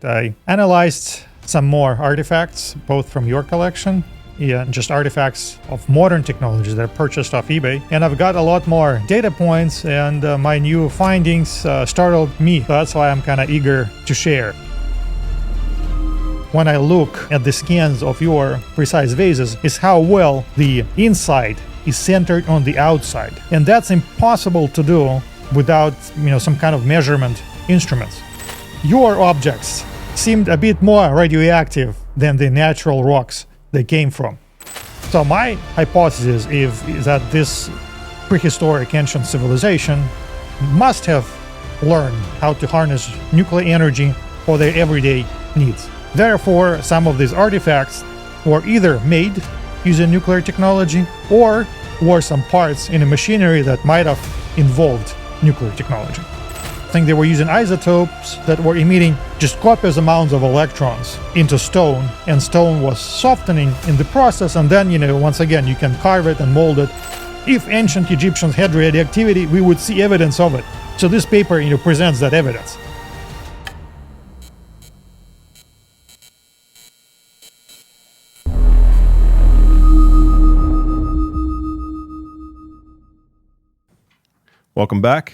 I analyzed some more artifacts, both from your collection and just artifacts of modern technologies that are purchased off eBay. And I've got a lot more data points, and my new findings startled me. So that's why I'm kind of eager to share. When I look at the scans of your precise vases, is how well the inside is centered on the outside. And that's impossible to do without, some kind of measurement instruments. Your objects seemed a bit more radioactive than the natural rocks they came from. So my hypothesis is that this prehistoric ancient civilization must have learned how to harness nuclear energy for their everyday needs. Therefore, some of these artifacts were either made using nuclear technology or were some parts in a machinery that might have involved nuclear technology. I think they were using isotopes that were emitting just copious amounts of electrons into stone, and stone was softening in the process, and then, once again, you can carve it and mold it. If ancient Egyptians had radioactivity, we would see evidence of it. So this paper, presents that evidence. Welcome back.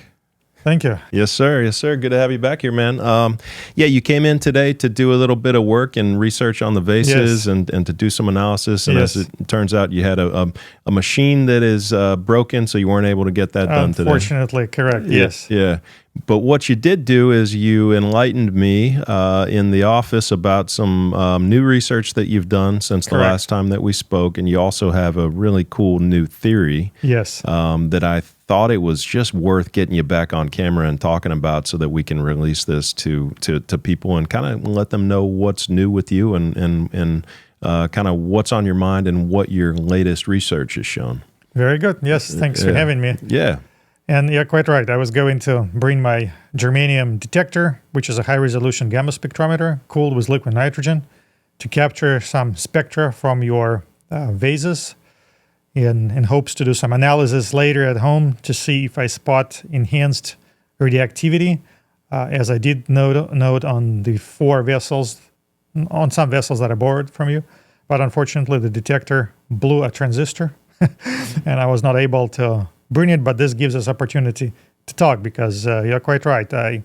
Thank you. Yes, sir. Yes, sir. Good to have you back here, man. You came in today to do a little bit of work and research on the vases, yes, and to do some analysis. And yes, as it turns out, you had a machine that is broken, so you weren't able to get that done today. Unfortunately, correct. Yes. Yeah. But what you did do is you enlightened me in the office about some new research that you've done since the last time that we spoke, and you also have a really cool new theory. Yes. That I thought it was just worth getting you back on camera and talking about, so that we can release this to people and kind of let them know what's new with you and kind of what's on your mind and what your latest research has shown. Very good. Yes. Thanks for having me. Yeah. And yeah, quite right. I was going to bring my germanium detector, which is a high-resolution gamma spectrometer cooled with liquid nitrogen, to capture some spectra from your vases in hopes to do some analysis later at home to see if I spot enhanced radioactivity, as I did note on the 4 vessels, on some vessels that I borrowed from you. But unfortunately, the detector blew a transistor, and I was not able to bring it, but this gives us opportunity to talk because you're quite right. I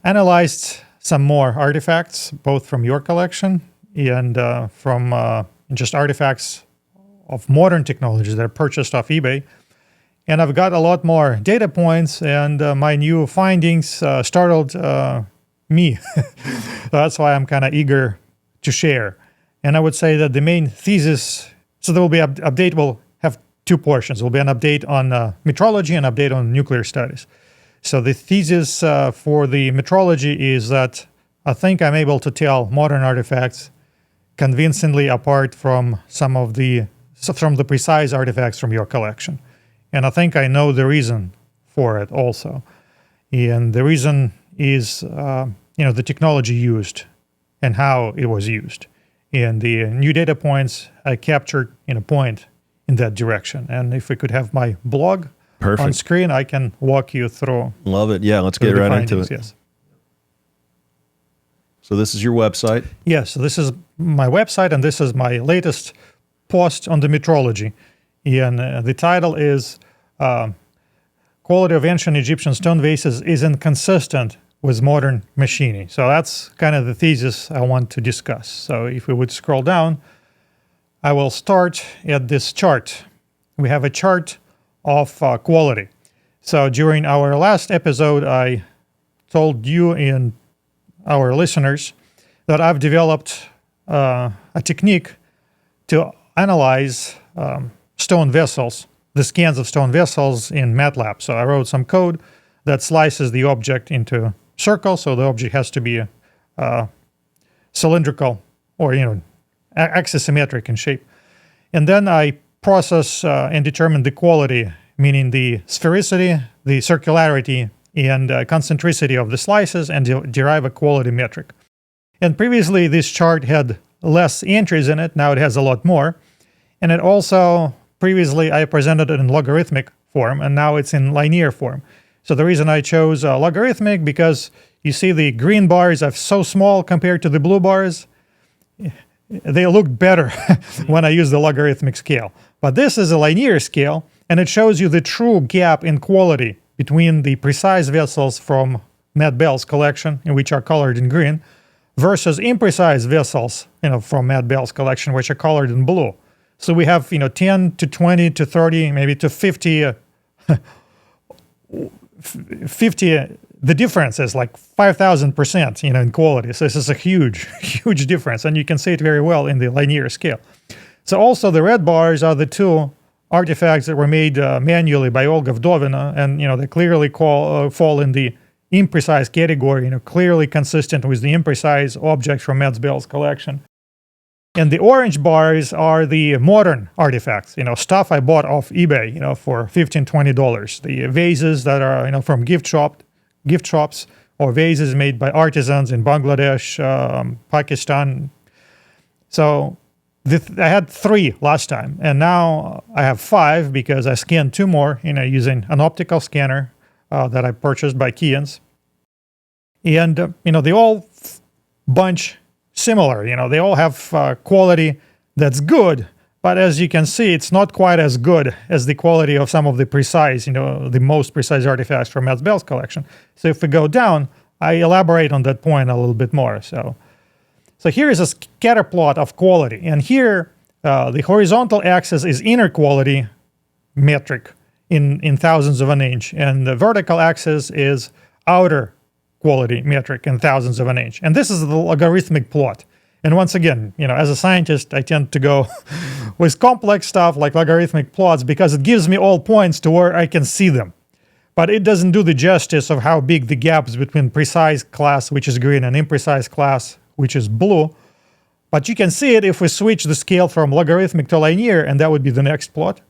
analyzed some more artifacts, both from your collection and from just artifacts of modern technologies that are purchased off eBay. And I've got a lot more data points, and my new findings startled me. That's why I'm kind of eager to share. And I would say that the main thesis, so there will be update, will have 2 portions. There will be an update on metrology and update on nuclear studies. So the thesis for the metrology is that I think I'm able to tell modern artifacts convincingly apart from from the precise artifacts from your collection. And I think I know the reason for it also. And the reason is, the technology used and how it was used. And the new data points I captured point in that direction. And if we could have my blog on screen, I can walk you through. Love it. Yeah, let's get right into it. Yes. So this is your website? Yes, so this is my website, and this is my latest post on the metrology. And the title is Quality of Ancient Egyptian Stone Vases Isn't Consistent with Modern Machining. So that's kind of the thesis I want to discuss. So if we would scroll down, I will start at this chart. We have a chart of quality. So during our last episode, I told you and our listeners that I've developed a technique to analyze stone vessels, the scans of stone vessels in MATLAB. So I wrote some code that slices the object into circles, so the object has to be cylindrical or axisymmetric in shape. And then I process and determine the quality, meaning the sphericity, the circularity, and concentricity of the slices, and derive a quality metric. And previously this chart had less entries in it, now it has a lot more. And it also, previously I presented it in logarithmic form, and now it's in linear form. So the reason I chose logarithmic, because You see the green bars are so small compared to the blue bars. They look better when I use the logarithmic scale. But this is a linear scale, and it shows you the true gap in quality between the precise vessels from Matt Beall's collection, which are colored in green, versus imprecise vessels, from Matt Beall's collection, which are colored in blue. So we have, 10 to 20 to 30, maybe to 50, 50. The difference is like 5,000%, in quality. So this is a huge, huge difference, and you can see it very well in the linear scale. So also the red bars are the two artifacts that were made manually by Olga Vdovina, and they clearly fall in the imprecise category, clearly consistent with the imprecise objects from Matt Beall's collection. And the orange bars are the modern artifacts, stuff I bought off eBay, for $15, $20. The vases that are, from gift shops, or vases made by artisans in Bangladesh, Pakistan. So I had 3 last time, and now I have 5 because I scanned 2 more, using an optical scanner that I purchased by Keyence. And, they all bunch similar. They all have quality that's good, but as you can see, it's not quite as good as the quality of some of the precise, the most precise artifacts from Matt Beall's collection. So if we go down, I elaborate on that point a little bit more. So here is a scatter plot of quality, and here the horizontal axis is inner quality metric in thousandths of an inch, and the vertical axis is outer quality metric in thousandths of an inch. And this is the logarithmic plot. And once again, as a scientist, I tend to go with complex stuff like logarithmic plots because it gives me all points to where I can see them. But it doesn't do the justice of how big the gaps between precise class, which is green, and imprecise class, which is blue. But you can see it if we switch the scale from logarithmic to linear, and that would be the next plot.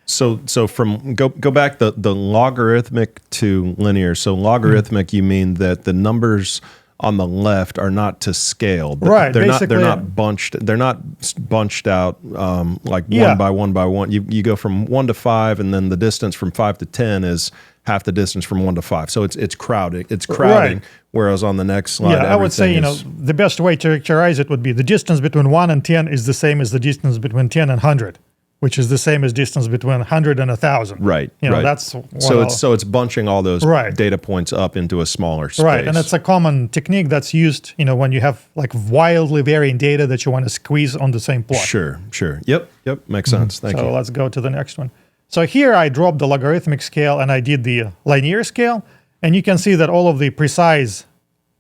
So from go back the logarithmic to linear. So logarithmic, you mean that the numbers on the left are not to scale. Right. They're not bunched. They're not bunched out like one by one by one. You go from 1 to 5, and then the distance from 5 to 10 is half the distance from 1 to 5. So it's crowding. It's crowding. Right. Whereas on the next slide, I would say the best way to characterize it would be the distance between 1 and 10 is the same as the distance between 10 and 100. Which is the same as distance between 100 and 1,000. Right. That's so it's bunching all those data points up into a smaller space. Right, and it's a common technique that's used, when you have like wildly varying data that you want to squeeze on the same plot. Sure. Yep, makes sense. Thank you. So let's go to the next one. So here I dropped the logarithmic scale and I did the linear scale, and you can see that all of the precise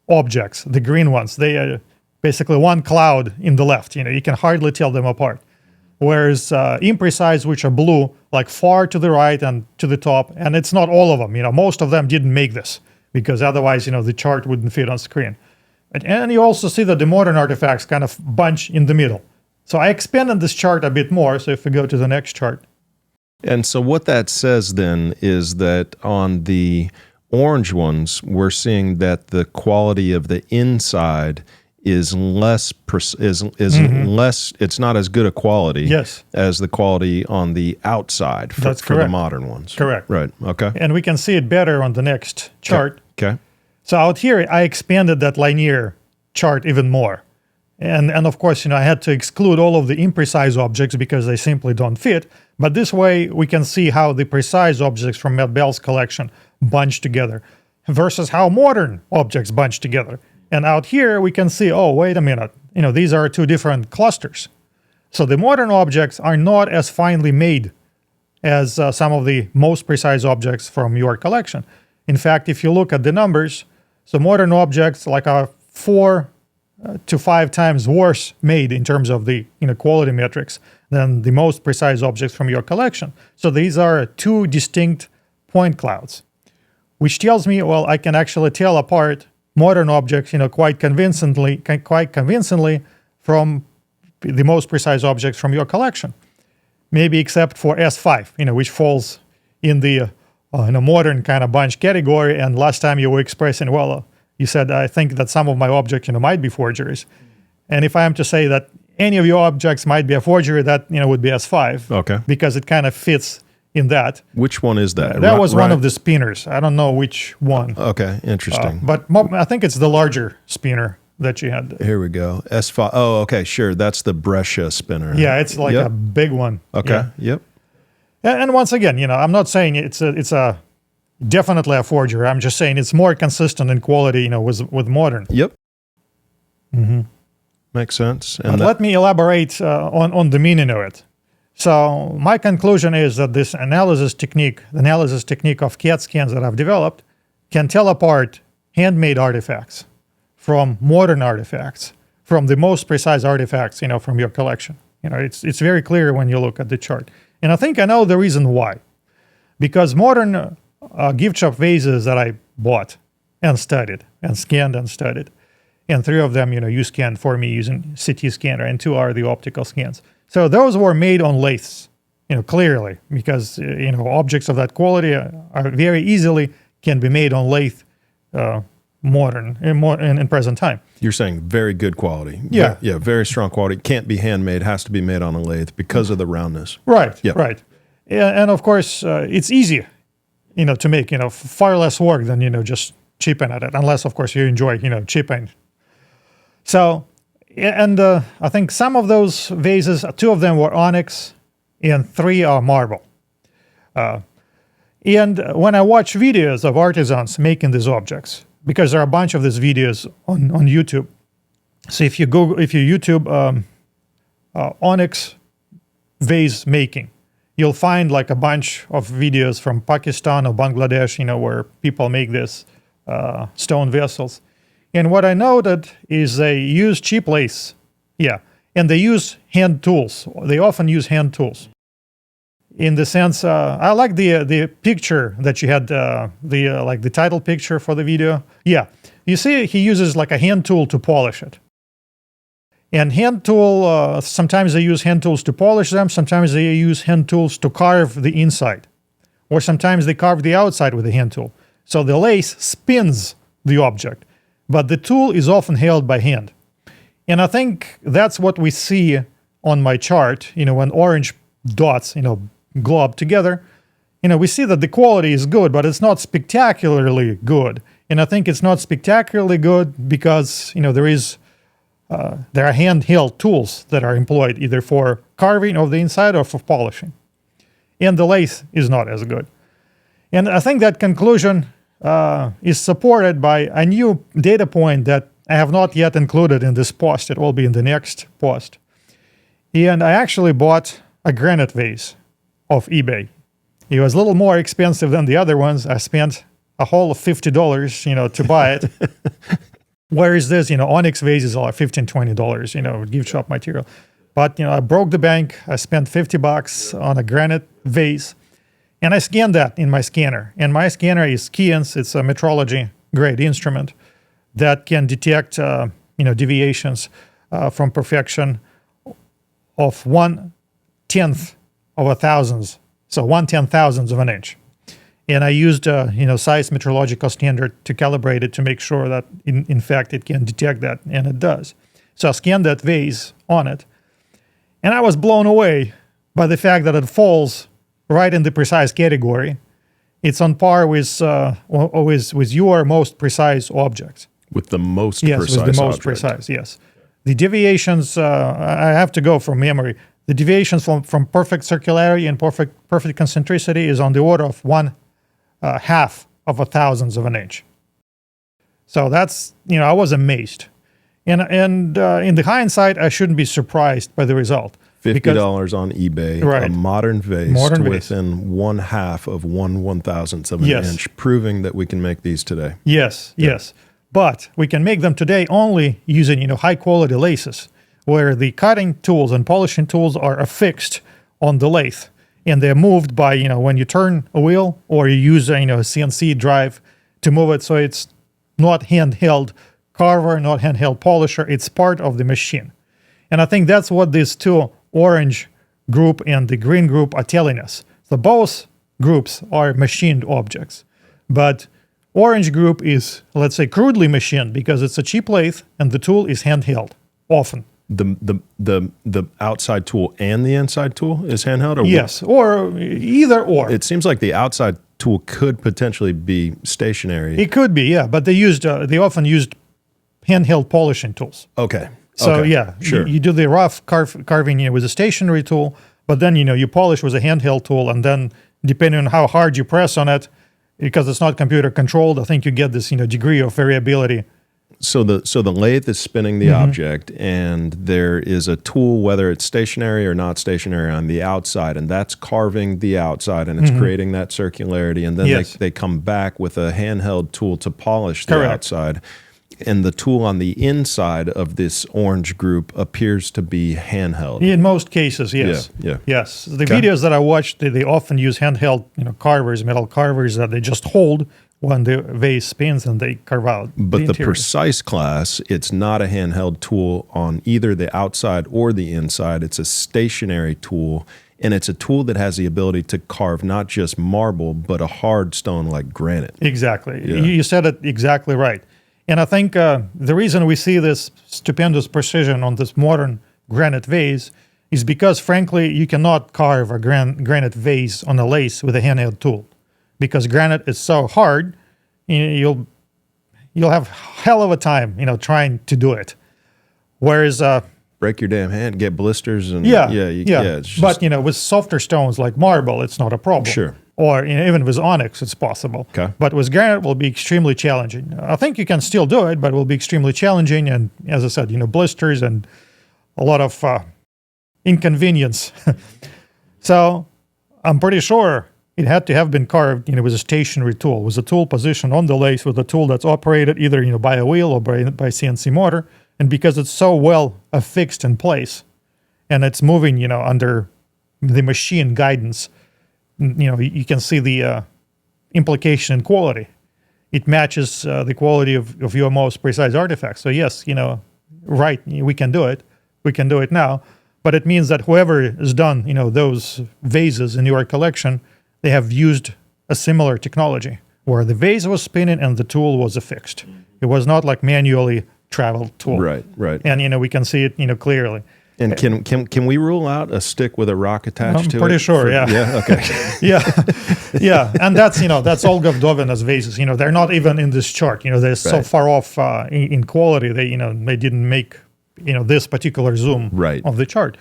objects, the green ones, they are basically one cloud in the left. You can hardly tell them apart. Whereas imprecise, which are blue, like far to the right and to the top, and it's not all of them. Most of them didn't make this because otherwise, the chart wouldn't fit on screen. And you also see that the modern artifacts kind of bunch in the middle. So I expanded this chart a bit more. So if we go to the next chart. And so what that says then is that on the orange ones, we're seeing that the quality of the inside is less less. It's not as good a quality as the quality on the outside for the modern ones. Correct. Right. Okay. And we can see it better on the next chart. Okay. So out here, I expanded that linear chart even more, and of course, I had to exclude all of the imprecise objects because they simply don't fit. But this way, we can see how the precise objects from Matt Beall's collection bunch together versus how modern objects bunch together. And out here, we can see, oh, wait a minute, these are 2 different clusters. So the modern objects are not as finely made as some of the most precise objects from your collection. In fact, if you look at the numbers, so modern objects are 4 to 5 times worse made in terms of the quality metrics than the most precise objects from your collection. So these are 2 distinct point clouds, which tells me, well, I can actually tell apart modern objects, quite convincingly from the most precise objects from your collection. Maybe except for S5, which falls in the modern kind of bunch category. And last time you were expressing, you said, I think that some of my objects, might be forgeries. And if I am to say that any of your objects might be a forgery, that, would be S5. Okay. Because it kind of fits in that. Which one is that? That was one of the spinners. I don't know which one. Okay, interesting. But I think it's the larger spinner that you had. Here we go. S5. Oh, okay, sure. That's the Brescia spinner. Yeah, it's like a big one. Okay, yeah. yep. And once again, I'm not saying it's a definitely a forgery. I'm just saying it's more consistent in quality, with modern. Yep. Makes sense. And let me elaborate on the meaning of it. So my conclusion is that this analysis technique of CAT scans that I've developed, can tell apart handmade artifacts from modern artifacts, from the most precise artifacts, from your collection. It's very clear when you look at the chart. And I think I know the reason why. Because modern gift shop vases that I bought and studied and scanned and studied, and 3 of them, you scanned for me using CT scanner, and 2 are the optical scans. So those were made on lathes, clearly, because, objects of that quality are very easily can be made on lathe modern in present time. You're saying very good quality. Yeah. Yeah, very strong quality. Can't be handmade, has to be made on a lathe because of the roundness. Right, Yep. right. And of course, it's easier, to make, far less work than, just chipping at it, unless, of course, you enjoy, chipping. So, and I think some of those vases, 2 of them were onyx and 3 are marble. And when I watch videos of artisans making these objects, because there are a bunch of these videos on YouTube. So if you YouTube onyx vase making, you'll find like a bunch of videos from Pakistan or Bangladesh, where people make this stone vessels. And what I noted is they use cheap lace, and they use hand tools. They often use hand tools. In the sense, I like the picture that you had, the title picture for the video. Yeah, you see, he uses like a hand tool to polish it. And hand tool, sometimes they use hand tools to polish them. Sometimes they use hand tools to carve the inside, or sometimes they carve the outside with a hand tool. So the lace spins the object, but the tool is often held by hand. And I think that's what we see on my chart, when orange dots, glob together. We see that the quality is good, but it's not spectacularly good. And I think it's not spectacularly good because, there are handheld tools that are employed either for carving of the inside or for polishing. And the lace is not as good. And I think that conclusion is supported by a new data point that I have not yet included in this post. It will be in the next post. And I actually bought a granite vase off eBay. It was a little more expensive than the other ones. I spent a whole $50, to buy it. Whereas this, onyx vases are $15, $20, gift shop material. But, I broke the bank. I spent $50 on a granite vase. And I scanned that in my scanner. And my scanner is Keyence. It's a metrology grade instrument that can detect, deviations from perfection of 1/10 of a thousandth, so 1/10,000th of an inch. And I used size metrological standard to calibrate it to make sure that in fact it can detect that, and it does. So I scanned that vase on it, and I was blown away by the fact that it falls right in the precise category. It's on par with your most precise objects. With the most yes, precise with the most object. precise, yes. The deviations, I have to go from memory. The deviations from perfect circularity and perfect concentricity is on the order of 1/2 of a thousandth of an inch. So that's, I was amazed. And in the hindsight, I shouldn't be surprised by the result. $50 on eBay, Right. a modern vase Modern vase. within 1/2 of 1/1000th of an Yes. inch, proving that we can make these today. Yes, yes. But we can make them today only using, high quality laces, where the cutting tools and polishing tools are affixed on the lathe. And they're moved by, when you turn a wheel or you use a CNC drive to move it. So it's not handheld carver, not handheld polisher. It's part of the machine. And I think that's what these 2, orange group and the green group, are telling us. So both groups are machined objects. But orange group is, let's say, crudely machined because it's a cheap lathe and the tool is handheld, often. the outside tool and the inside tool is handheld? Or Yes, or either or. It seems like the outside tool could potentially be stationary. It could be, yeah, but they often used handheld polishing tools. Okay. So okay. yeah, Sure. you do the rough carving with a stationary tool, but then you polish with a handheld tool, and then depending on how hard you press on it, because it's not computer controlled, I think you get this degree of variability. So the lathe is spinning the object, and there is a tool, whether it's stationary or not stationary, on the outside, and that's carving the outside, and it's creating that circularity, and then Yes. they come back with a handheld tool to polish the Correct. outside. And the tool on the inside of this orange group appears to be handheld. In most cases, yes. Yeah. Yes. The Okay. videos that I watched, they often use handheld carvers, metal carvers that they just hold when the vase spins and they carve out. But the interior. precise class, it's not a handheld tool on either the outside or the inside. It's a stationary tool, and it's a tool that has the ability to carve not just marble, but a hard stone like granite. Exactly. Yeah. You said it exactly right. And I think the reason we see this stupendous precision on this modern granite vase is because, frankly, you cannot carve a granite vase on a lathe with a handheld tool, because granite is so hard. You'll have hell of a time, trying to do it. Whereas, Break your damn hand, get blisters, and yeah. it's just, But with softer stones like marble, it's not a problem. Sure. Or even with onyx, it's possible. Okay. But with granite, it will be extremely challenging. I think you can still do it, but it will be extremely challenging. And as I said, blisters and a lot of inconvenience. So I'm pretty sure it had to have been carved, with a stationary tool, with a tool positioned on the lathe, with a tool that's operated either, by a wheel or by CNC motor. And because it's so well affixed in place, and it's moving, under the machine guidance, you can see the implication in quality. It matches the quality of your most precise artifacts. So yes, right, we can do it. We can do it now. But it means that whoever has done, those vases in your collection, they have used a similar technology where the vase was spinning and the tool was affixed. It was not like manually traveled tool. Right. And, we can see it, clearly. And can we rule out a stick with a rock attached to it? I'm pretty sure, yeah. Yeah, okay. yeah. And that's Olga Vdovina's vases. They're not even in this chart. They're so Right. far off in quality. They didn't make, this particular zoom Right. of the chart.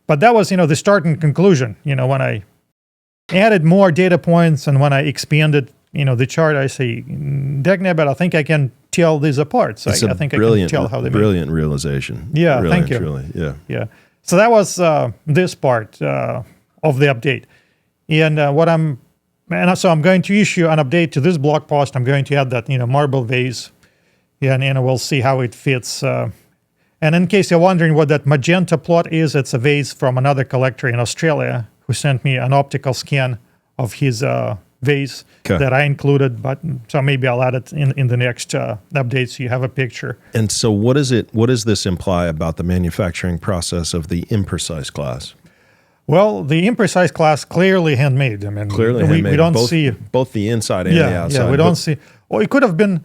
But that was, the start and conclusion. When I added more data points and when I expanded, the chart, I say, Dagnabbit, I think I can tell these apart. So It's I think I can tell how they made. brilliant realization. Yeah, Brilliant, thank you. Truly, yeah. Yeah. So that was this part of the update. And so I'm going to issue an update to this blog post. I'm going to add that, marble vase. Yeah, and we'll see how it fits. And in case you're wondering what that magenta plot is, it's a vase from another collector in Australia who sent me an optical scan of his vase Okay. that I included. But so maybe I'll add it in the next update so you have a picture. And so what does this imply about the manufacturing process of the imprecise class? Well, the imprecise class clearly handmade. I mean, Clearly we handmade, don't both, see. both the inside and the outside. Yeah, we don't see. Or it could have been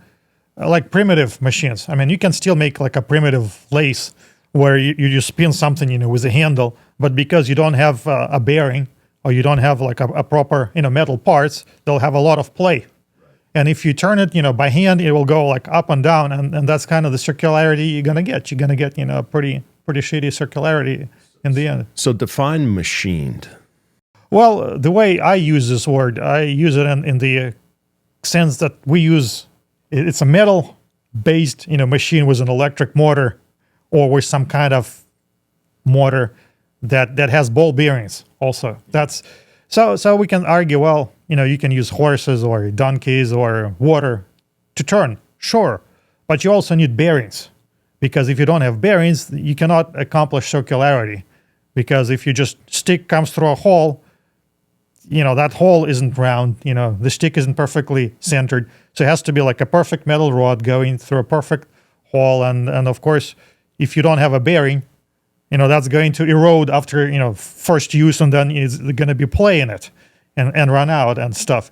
like primitive machines. I mean, you can still make like a primitive lace where you just spin something, with a handle, but because you don't have a bearing or you don't have like a proper, metal parts, they'll have a lot of play. And if you turn it, by hand, it will go like up and down, and that's kind of the circularity you're gonna get. You're gonna get, pretty shitty circularity in the end. So define machined. Well, the way I use this word, I use it in the sense that we use, it's a metal-based, machine with an electric motor or with some kind of motor that has ball bearings also. That's so we can argue, well, you can use horses or donkeys or water to turn, sure, but you also need bearings, because if you don't have bearings, you cannot accomplish circularity, because if you just stick comes through a hole, that hole isn't round, the stick isn't perfectly centered. So it has to be like a perfect metal rod going through a perfect hole. And of course, if you don't have a bearing, that's going to erode after, first use, and then it's going to be play in it and run out and stuff.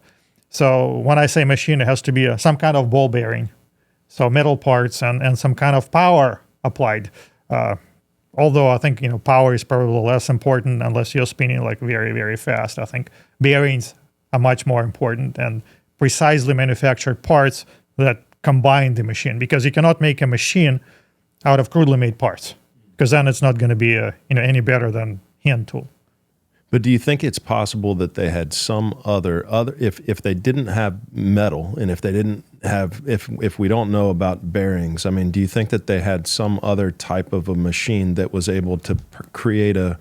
So when I say machine, it has to be some kind of ball bearing. So metal parts and some kind of power applied. although I think, power is probably less important unless you're spinning like very, very fast. I think bearings are much more important and precisely manufactured parts that combine the machine, because you cannot make a machine out of crudely made parts, because then it's not going to be any better than hand tool. But do you think it's possible that they had some other if they didn't have metal, and if they didn't have if we don't know about bearings, I mean, do you think that they had some other type of a machine that was able to create a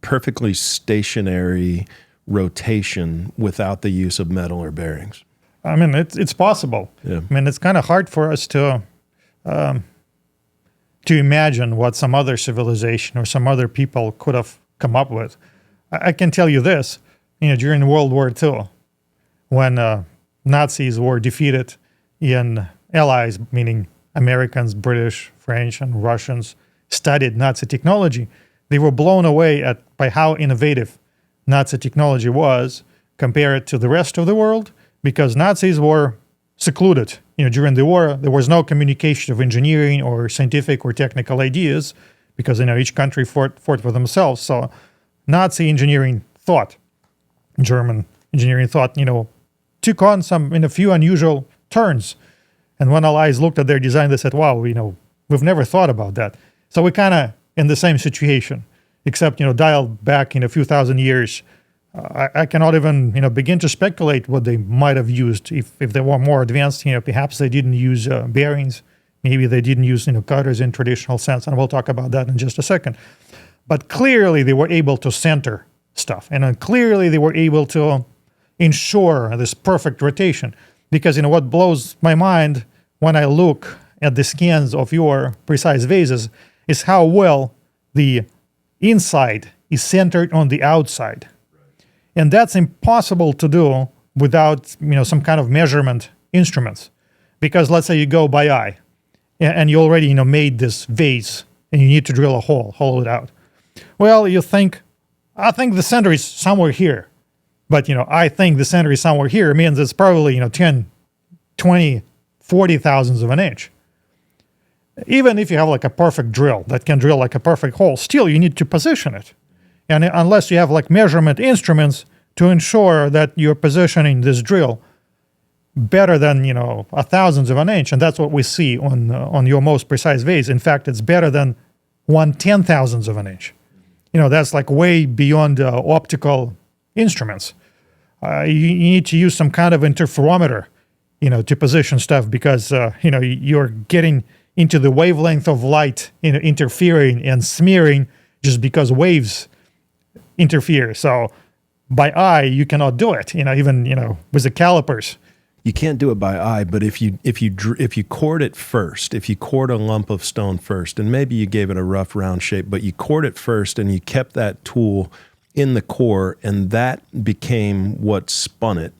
perfectly stationary rotation without the use of metal or bearings? I mean, it's possible. Yeah. I mean, it's kind of hard for us to imagine what some other civilization or some other people could have come up with. I can tell you this, during World War II, when Nazis were defeated and Allies, meaning Americans, British, French, and Russians, studied Nazi technology, they were blown away by how innovative Nazi technology was compared to the rest of the world, because Nazis were secluded. During the war, there was no communication of engineering or scientific or technical ideas, because each country fought for themselves. So Nazi engineering thought, German engineering thought, took on a few unusual turns. And when Allies looked at their design, they said, wow, we've never thought about that. So we're kind of in the same situation, except, dialed back a few thousand years. I cannot even, begin to speculate what they might have used. If they were more advanced, perhaps they didn't use bearings. Maybe they didn't use, cutters in traditional sense. And we'll talk about that in just a second. But clearly they were able to center stuff. And clearly they were able to ensure this perfect rotation. Because, what blows my mind when I look at the scans of your precise vases is how well the inside is centered on the outside. And that's impossible to do without, some kind of measurement instruments. Because let's say you go by eye and you already, made this vase and you need to drill a hole, hollow it out. Well, you think, I think the center is somewhere here. But, I think the center is somewhere here means it's probably, 10, 20, 40 thousandths of an inch. Even if you have like a perfect drill that can drill like a perfect hole, still you need to position it. And unless you have like measurement instruments to ensure that you're positioning this drill better than, a thousandth of an inch, and that's what we see on your most precise vase. In fact, it's better than 1/10,000th of an inch. That's like way beyond optical instruments. You need to use some kind of interferometer, to position stuff, because, you're getting into the wavelength of light, interfering and smearing just because waves interfere. So by eye, you cannot do it, even, with the calipers. You can't do it by eye, but if you cored it first, if you cored a lump of stone first, and maybe you gave it a rough round shape, but you cored it first and you kept that tool in the core, and that became what spun it.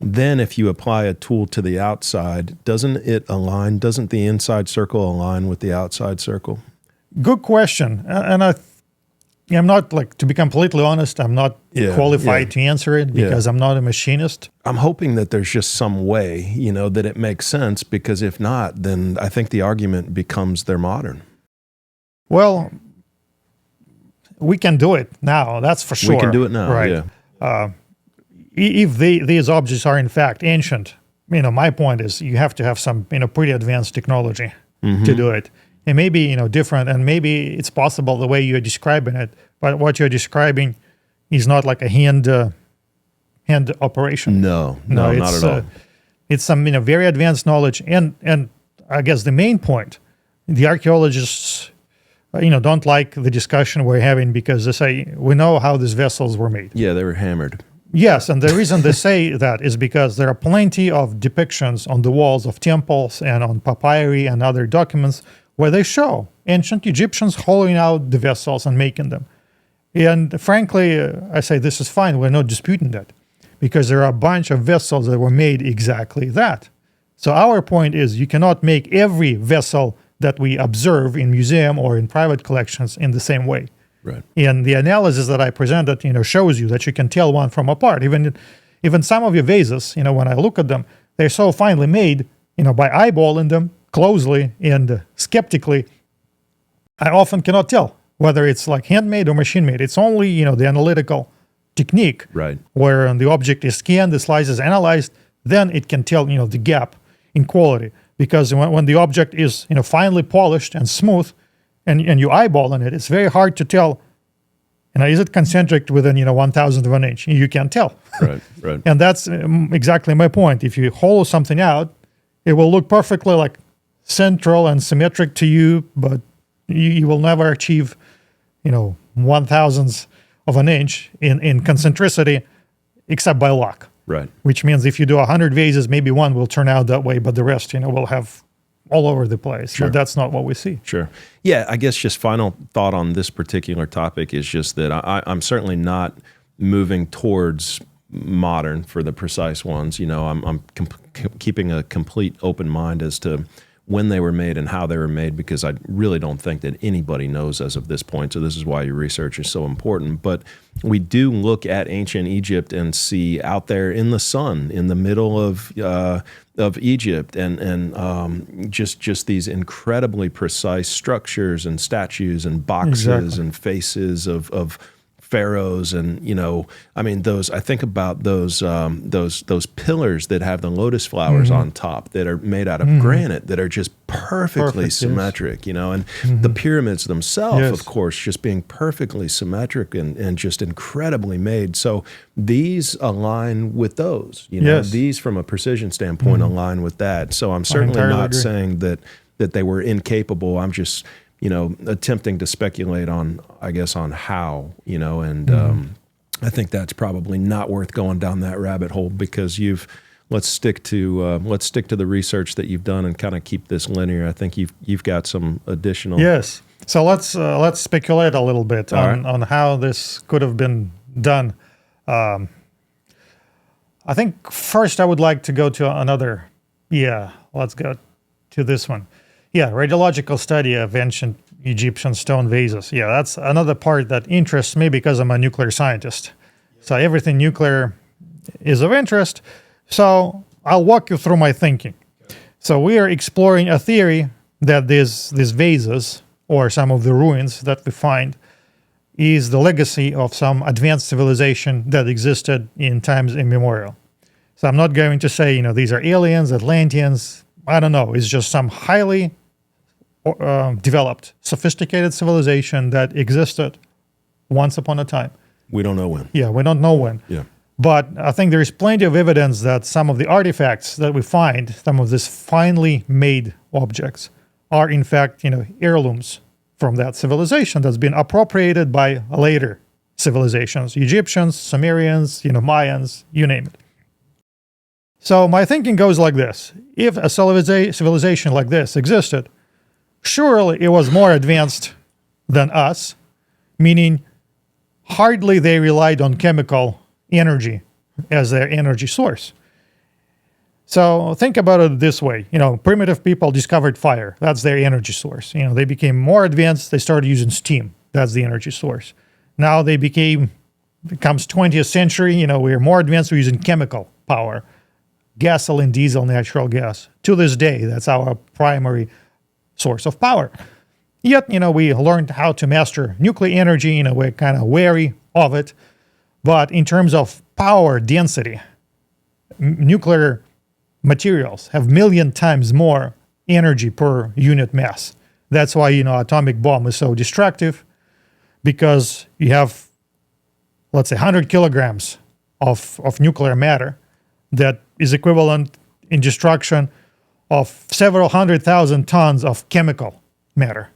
Then if you apply a tool to the outside, doesn't it align? Doesn't the inside circle align with the outside circle? Good question. And I'm not, to be completely honest, I'm not qualified to answer it, because I'm not a machinist. I'm hoping that there's just some way, that it makes sense, because if not, then I think the argument becomes they're modern. Well, we can do it now, that's for sure. We can do it now, right? Yeah. If these objects are in fact ancient, my point is you have to have some, pretty advanced technology to do it. It may be, different, and maybe it's possible the way you're describing it, but what you're describing is not like a hand operation. No, not at all. It's some, very advanced knowledge, and I guess the main point, the archaeologists, don't like the discussion we're having, because they say, we know how these vessels were made. Yeah, they were hammered. Yes, and the reason they say that is because there are plenty of depictions on the walls of temples and on papyri and other documents where they show ancient Egyptians hollowing out the vessels and making them. And frankly, I say this is fine. We're not disputing that, because there are a bunch of vessels that were made exactly that. So our point is you cannot make every vessel that we observe in museum or in private collections in the same way. Right. And the analysis that I presented, shows you that you can tell one from apart. Even some of your vases, when I look at them, they're so finely made, by eyeballing them closely and skeptically, I often cannot tell whether it's like handmade or machine made. It's only, the analytical technique Right. where the object is scanned, the slice is analyzed, then it can tell, the gap in quality. Because when the object is, finely polished and smooth and you eyeballing it, it's very hard to tell, is it concentric within, 1,000th of an inch? You can't tell. Right. And that's exactly my point. If you hollow something out, it will look perfectly like central and symmetric to you, but you will never achieve, 1,000th of an inch in concentricity, except by luck. Right. Which means if you do 100 vases, maybe one will turn out that way, but the rest, will have all over the place. Sure. But that's not what we see. Sure. Yeah, I guess just final thought on this particular topic is just that I'm certainly not moving towards modern for the precise ones. I'm keeping a complete open mind as to when they were made and how they were made, because I really don't think that anybody knows as of this point. So this is why your research is so important. But we do look at ancient Egypt and see out there in the sun, in the middle of Egypt, and just these incredibly precise structures and statues and boxes and faces of pharaohs, and I think about those pillars that have the lotus flowers on top that are made out of granite that are just perfectly symmetric, and the pyramids themselves, of course, just being perfectly symmetric and just incredibly made. So these align with those, these from a precision standpoint align with that. So I'm certainly not saying that they were incapable. I'm just attempting to speculate on how, and I think that's probably not worth going down that rabbit hole, because let's stick to the research that you've done and kind of keep this linear. I think you've got some additional. Yes. So let's speculate a little bit on how this could have been done. I think first I would like to go to another. Yeah, let's go to this one. Yeah, radiological study of ancient Egyptian stone vases. Yeah, that's another part that interests me because I'm a nuclear scientist. So everything nuclear is of interest. So I'll walk you through my thinking. So we are exploring a theory that these vases, or some of the ruins that we find, is the legacy of some advanced civilization that existed in times immemorial. So I'm not going to say, these are aliens, Atlanteans. I don't know. It's just some highly developed, sophisticated civilization that existed once upon a time. We don't know when. Yeah, we don't know when. Yeah. But I think there is plenty of evidence that some of the artifacts that we find, some of these finely made objects, are in fact, heirlooms from that civilization that's been appropriated by later civilizations, Egyptians, Sumerians, Mayans, you name it. So my thinking goes like this. If a civilization like this existed, surely it was more advanced than us, meaning hardly they relied on chemical energy as their energy source. So think about it this way. Primitive people discovered fire. That's their energy source. They became more advanced. They started using steam. That's the energy source. Now becomes 20th century, we're more advanced. We're using chemical power. Gasoline, diesel, natural gas. To this day, that's our primary source of power. Yet, we learned how to master nuclear energy. We're kind of wary of it. But in terms of power density, nuclear materials have 1,000,000 times more energy per unit mass. That's why, atomic bomb is so destructive, because you have, let's say, 100 kilograms of nuclear matter that is equivalent in destruction of several 100,000 tons of chemical matter.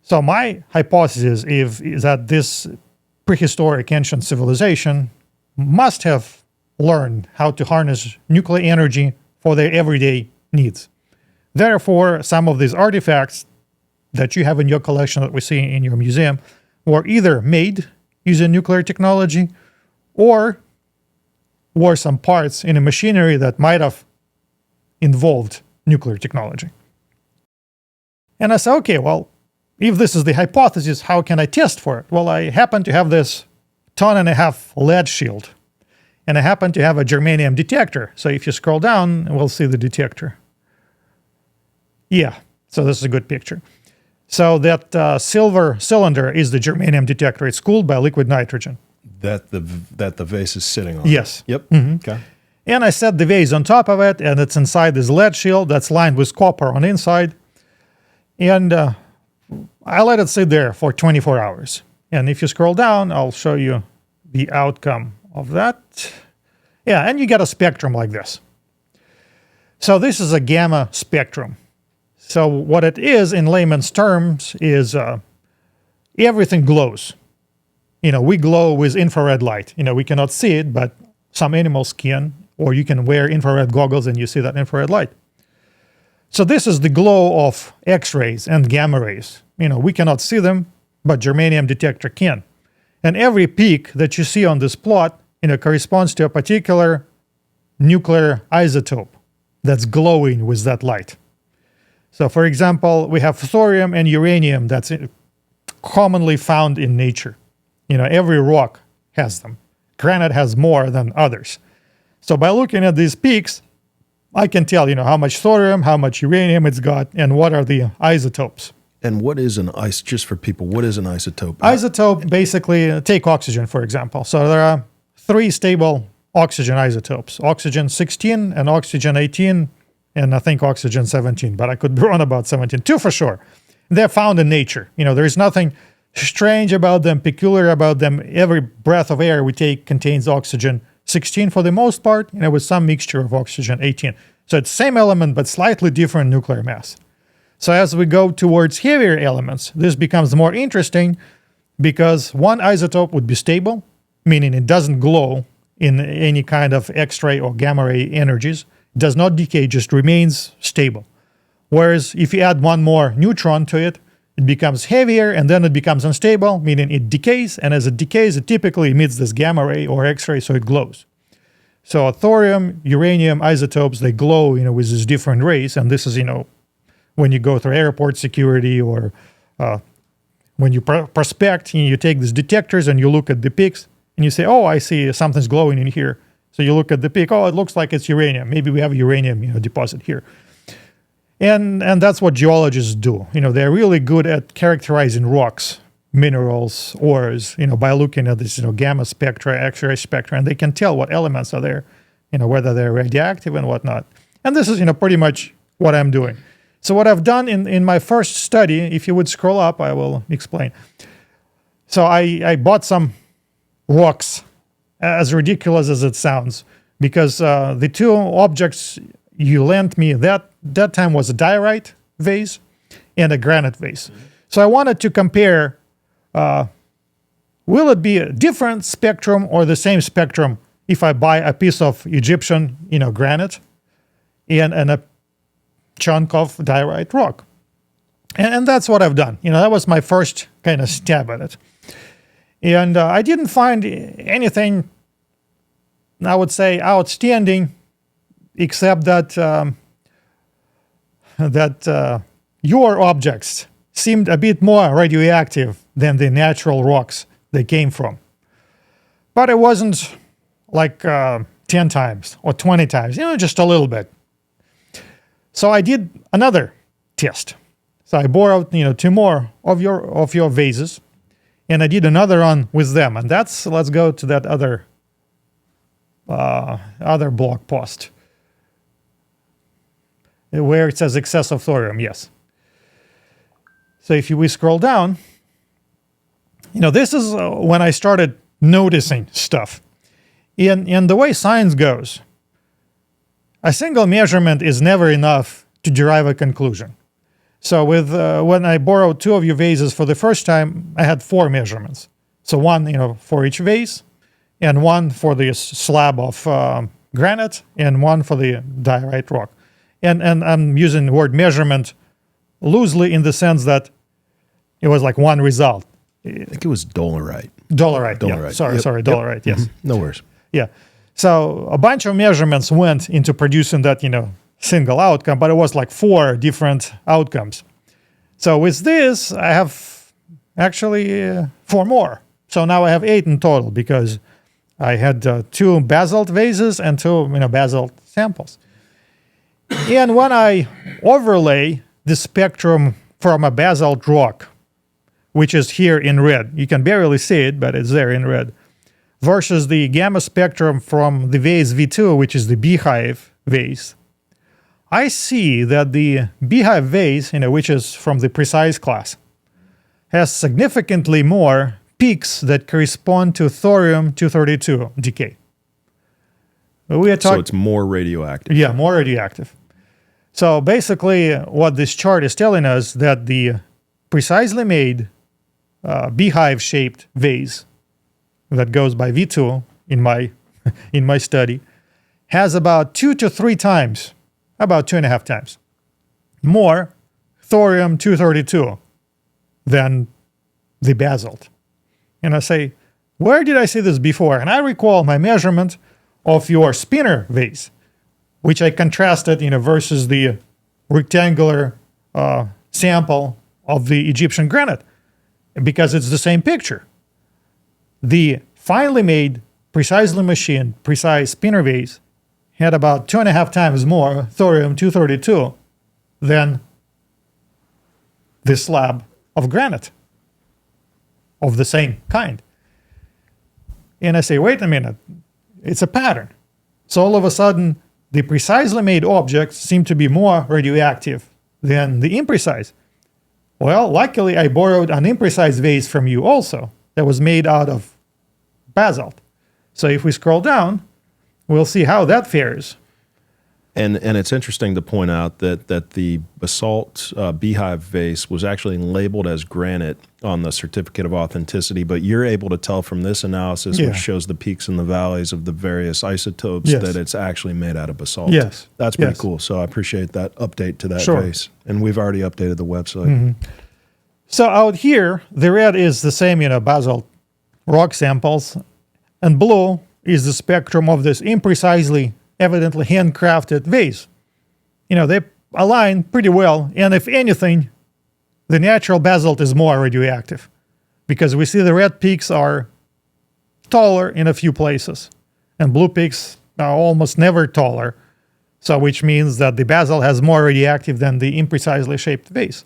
So my hypothesis is that this prehistoric ancient civilization must have learned how to harness nuclear energy for their everyday needs. Therefore, some of these artifacts that you have in your collection that we see in your museum were either made using nuclear technology, or were some parts in a machinery that might have involved nuclear technology. And I said, okay, well, if this is the hypothesis, how can I test for it? Well, I happen to have this 1.5 ton lead shield, and I happen to have a germanium detector. So if you scroll down, we'll see the detector. Yeah, so this is a good picture. So that silver cylinder is the germanium detector. It's cooled by liquid nitrogen. That the vase is sitting on. Yes. Yep. Okay. And I set the vase on top of it, and it's inside this lead shield that's lined with copper on the inside. And I let it sit there for 24 hours. And if you scroll down, I'll show you the outcome of that. Yeah, and you get a spectrum like this. So this is a gamma spectrum. So what it is in layman's terms is everything glows. We glow with infrared light. We cannot see it, but some animals can, or you can wear infrared goggles and you see that infrared light. So this is the glow of X-rays and gamma rays. We cannot see them, but germanium detector can. And every peak that you see on this plot, corresponds to a particular nuclear isotope that's glowing with that light. So for example, we have thorium and uranium that's commonly found in nature. Every rock has them. Granite has more than others. So by looking at these peaks, I can tell, how much thorium, how much uranium it's got, and what are the isotopes. And what is just for people, what is an isotope? Isotope, basically, take oxygen, for example. So there are 3 stable oxygen isotopes, oxygen 16 and oxygen 18, and I think oxygen 17, but I could be wrong about 17, 2 for sure. They're found in nature. There is nothing strange about them, peculiar about them. Every breath of air we take contains oxygen 16 for the most part, with some mixture of oxygen 18. So it's same element, but slightly different nuclear mass. So as we go towards heavier elements, this becomes more interesting because one isotope would be stable, meaning it doesn't glow in any kind of X-ray or gamma ray energies. It does not decay, just remains stable. Whereas if you add one more neutron to it, it becomes heavier and then it becomes unstable, meaning it decays. And as it decays, it typically emits this gamma ray or X-ray, so it glows. So thorium, uranium isotopes, they glow, with these different rays. And this is, when you go through airport security or when you prospect, you take these detectors and you look at the peaks and you say, oh, I see something's glowing in here. So you look at the peak, oh, it looks like it's uranium. Maybe we have a uranium deposit here. And that's what geologists do. They're really good at characterizing rocks, minerals, ores, by looking at this, gamma spectra, X-ray spectra, and they can tell what elements are there, whether they're radioactive and whatnot. And this is, pretty much what I'm doing. So what I've done in my first study, if you would scroll up, I will explain. So I bought some rocks, as ridiculous as it sounds, because the 2 objects you lent me that time was a diorite vase and a granite vase. So I wanted to compare, will it be a different spectrum or the same spectrum if I buy a piece of Egyptian, granite and a chunk of diorite rock? And that's what I've done. That was my first kind of stab at it. And I didn't find anything, I would say, outstanding, except that your objects seemed a bit more radioactive than the natural rocks they came from. But it wasn't like 10 times or 20 times, just a little bit. So I did another test. So I borrowed, 2 more of your vases, and I did another one with them. And let's go to that other blog post where it says excess of thorium. Yes. So if we scroll down, this is when I started noticing stuff. And the way science goes, a single measurement is never enough to derive a conclusion. So when I borrowed 2 of your vases for the first time, I had 4 measurements. So one, for each vase, and one for the slab of granite, and one for the diorite rock. And I'm using the word measurement loosely in the sense that it was like one result. I think it was dolerite. Dolerite. Dolerite. Yeah. Sorry, dolerite. Yes. No worries. Yeah. So a bunch of measurements went into producing that, single outcome, but it was like 4 different outcomes. So with this, I have actually 4 more. So now I have 8 in total because I had 2 basalt vases and 2 basalt samples. And when I overlay the spectrum from a basalt rock, which is here in red. You can barely see it, but it's there in red. Versus the gamma spectrum from the vase V2, which is the beehive vase. I see that the beehive vase, which is from the precise class, has significantly more peaks that correspond to thorium-232 decay. So it's more radioactive. Yeah, more radioactive. So basically, what this chart is telling us that the precisely made beehive-shaped vase that goes by V2 in my study has about 2 to 3 times, about 2.5 times, more thorium-232 than the basalt. And I say, where did I see this before? And I recall my measurement of your spinner vase, which I contrasted, versus the rectangular sample of the Egyptian granite, because it's the same picture. The finely made, precisely machined, precise spinner vase had about 2.5 times more thorium-232 than the slab of granite of the same kind. And I say, wait a minute, it's a pattern. So all of a sudden, the precisely made objects seem to be more radioactive than the imprecise. Well, luckily, I borrowed an imprecise vase from you also that was made out of basalt. So if we scroll down, we'll see how that fares. And it's interesting to point out that the basalt beehive vase was actually labeled as granite on the certificate of authenticity, but you're able to tell from this analysis, which shows the peaks and the valleys of the various isotopes, that it's actually made out of basalt. Yes. That's pretty cool. So I appreciate that update to that Sure. vase. And we've already updated the website. Mm-hmm. So out here, the red is the same, basalt rock samples, and blue is the spectrum of this imprecisely, evidently handcrafted vase. They align pretty well, and if anything, the natural basalt is more radioactive, because we see the red peaks are taller in a few places, and blue peaks are almost never taller, so which means that the basalt has more radioactive than the imprecisely shaped vase.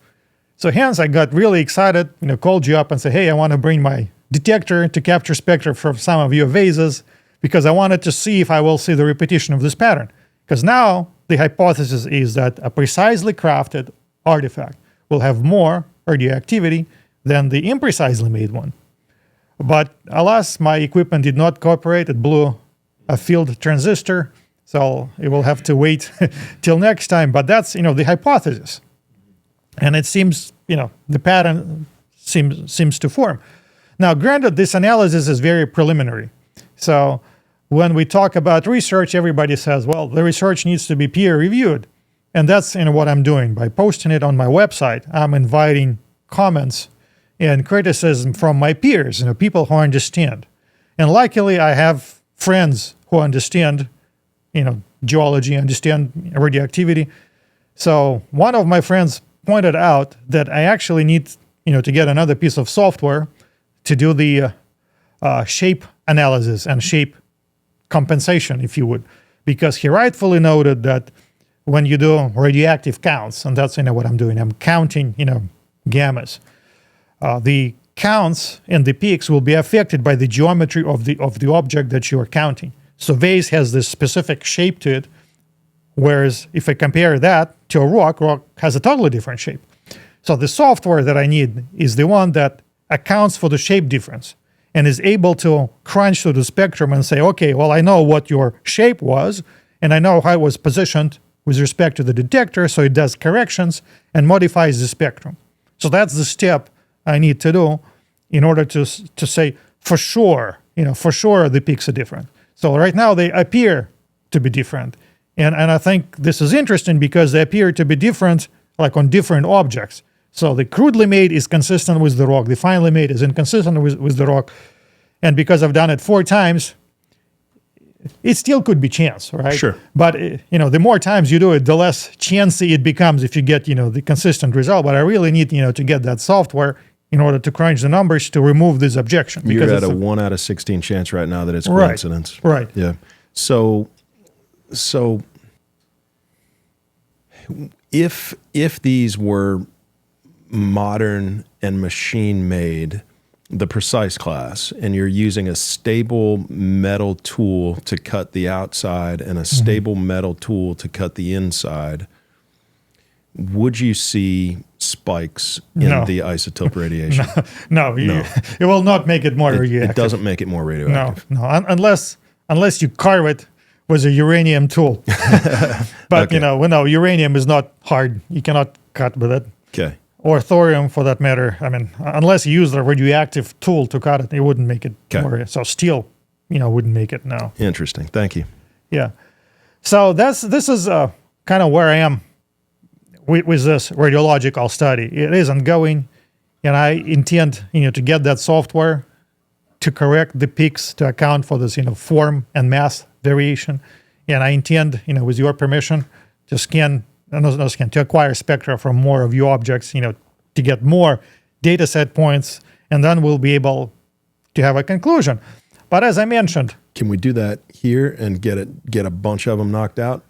So hence I got really excited, called you up and said, hey, I want to bring my detector to capture spectra from some of your vases, because I wanted to see if I will see the repetition of this pattern. Because now the hypothesis is that a precisely crafted artifact will have more radioactivity than the imprecisely made one. But alas, my equipment did not cooperate. It blew a field transistor, so it will have to wait till next time. But that's, the hypothesis. And it seems, the pattern seems to form. Now, granted, this analysis is very preliminary. So when we talk about research, everybody says, well, the research needs to be peer-reviewed. And that's what I'm doing. By posting it on my website, I'm inviting comments and criticism from my peers, people who understand. And luckily, I have friends who understand, geology, understand radioactivity. So one of my friends pointed out that I actually need, to get another piece of software to do the shape analysis and shape compensation, if you would, because he rightfully noted that when you do radioactive counts, and that's what I'm doing, I'm counting gammas. The counts and the peaks will be affected by the geometry of the object that you are counting. So vase has this specific shape to it, whereas if I compare that to a rock has a totally different shape. So the software that I need is the one that accounts for the shape difference and is able to crunch through the spectrum and say, okay, well, I know what your shape was, and I know how it was positioned with respect to the detector, so it does corrections and modifies the spectrum. So that's the step I need to do in order to say, for sure the peaks are different. So right now they appear to be different. And I think this is interesting because they appear to be different, like on different objects. So the crudely made is consistent with the rock. The finely made is inconsistent with the rock. And because I've done it 4 times, it still could be chance, right? Sure. But, the more times you do it, the less chancy it becomes if you get, the consistent result. But I really need, to get that software in order to crunch the numbers to remove this objection. You're at a 1 out of 16 chance right now that it's coincidence. Right. Yeah. So if these were modern and machine-made, the precise class, and you're using a stable metal tool to cut the outside and a stable metal tool to cut the inside, would you see spikes in the isotope radiation? No. It will not make it more radioactive. It doesn't make it more radioactive. No, unless you carve it with a uranium tool. But, Okay. Uranium is not hard. You cannot cut with it. Okay. Or thorium, for that matter. I mean, unless you use a radioactive tool to cut it, it wouldn't make it more. So steel, wouldn't make it, no. Interesting. Thank you. Yeah. So this is kind of where I am with this radiological study. It is ongoing, and I intend, to get that software to correct the peaks to account for this, form and mass variation. And I intend, with your permission, to acquire spectra from more of your objects, to get more data set points, and then we'll be able to have a conclusion. But as I mentioned, can we do that here and get a bunch of them knocked out?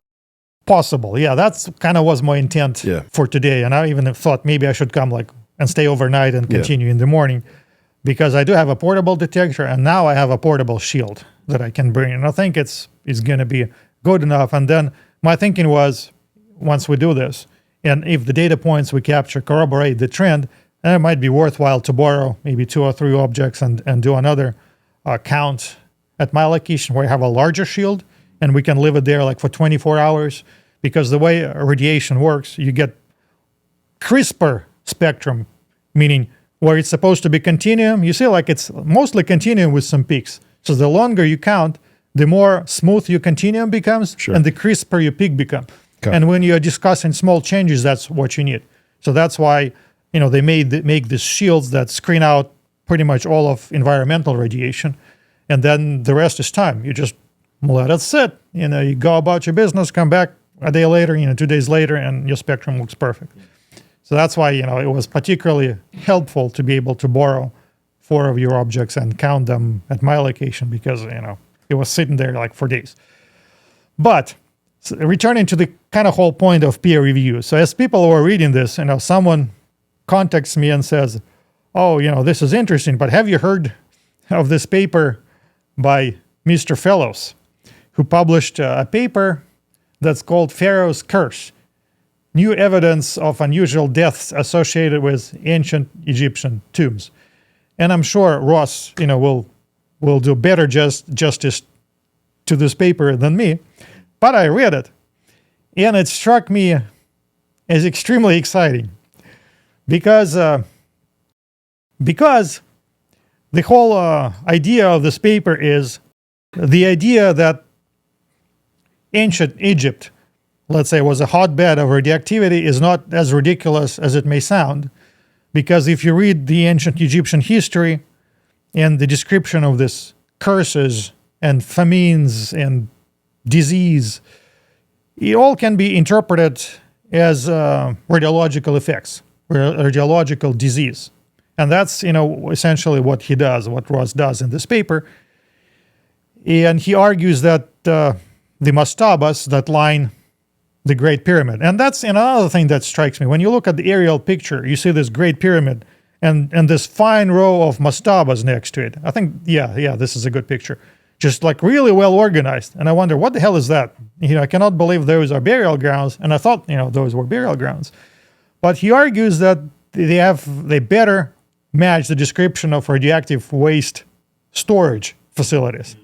Possible, yeah. That's kind of was my intent for today. And I even thought maybe I should come and stay overnight and continue in the morning, because I do have a portable detector, and now I have a portable shield that I can bring. And I think it's going to be good enough. And then my thinking was, once we do this, and if the data points we capture corroborate the trend, then it might be worthwhile to borrow maybe 2 or 3 objects and do another count at my location where I have a larger shield, and we can leave it there for 24 hours. Because the way radiation works, you get crisper spectrum, meaning where it's supposed to be continuum, you see it's mostly continuum with some peaks. So the longer you count, the more smooth your continuum becomes, and the crisper your peak becomes. Okay. And when you're discussing small changes, that's what you need. So that's why, they make these shields that screen out pretty much all of environmental radiation, and then the rest is time. You just let it sit. You go about your business, come back a day later, 2 days later, and your spectrum looks perfect. So that's why, it was particularly helpful to be able to borrow 4 of your objects and count them at my location, because, it was sitting there for days. But returning to the kind of whole point of peer review. So as people were reading this, someone contacts me and says, oh, this is interesting, but have you heard of this paper by Mr. Fellows, who published a paper that's called Pharaoh's Curse, New Evidence of Unusual Deaths Associated with Ancient Egyptian Tombs. And I'm sure Ross, will do better justice to this paper than me. But I read it, and it struck me as extremely exciting, because the whole idea of this paper is the idea that ancient Egypt, let's say, was a hotbed of radioactivity is not as ridiculous as it may sound, because if you read the ancient Egyptian history and the description of these curses and famines and disease, it all can be interpreted as radiological effects, radiological disease. And that's, essentially what he does, what Ross does in this paper. And he argues that the mastabas that line the Great Pyramid. And that's another thing that strikes me. When you look at the aerial picture, you see this Great Pyramid and this fine row of mastabas next to it. I think, this is a good picture. Just really well organized. And I wonder, what the hell is that? I cannot believe those are burial grounds. And I thought, those were burial grounds. But he argues that they better match the description of radioactive waste storage facilities.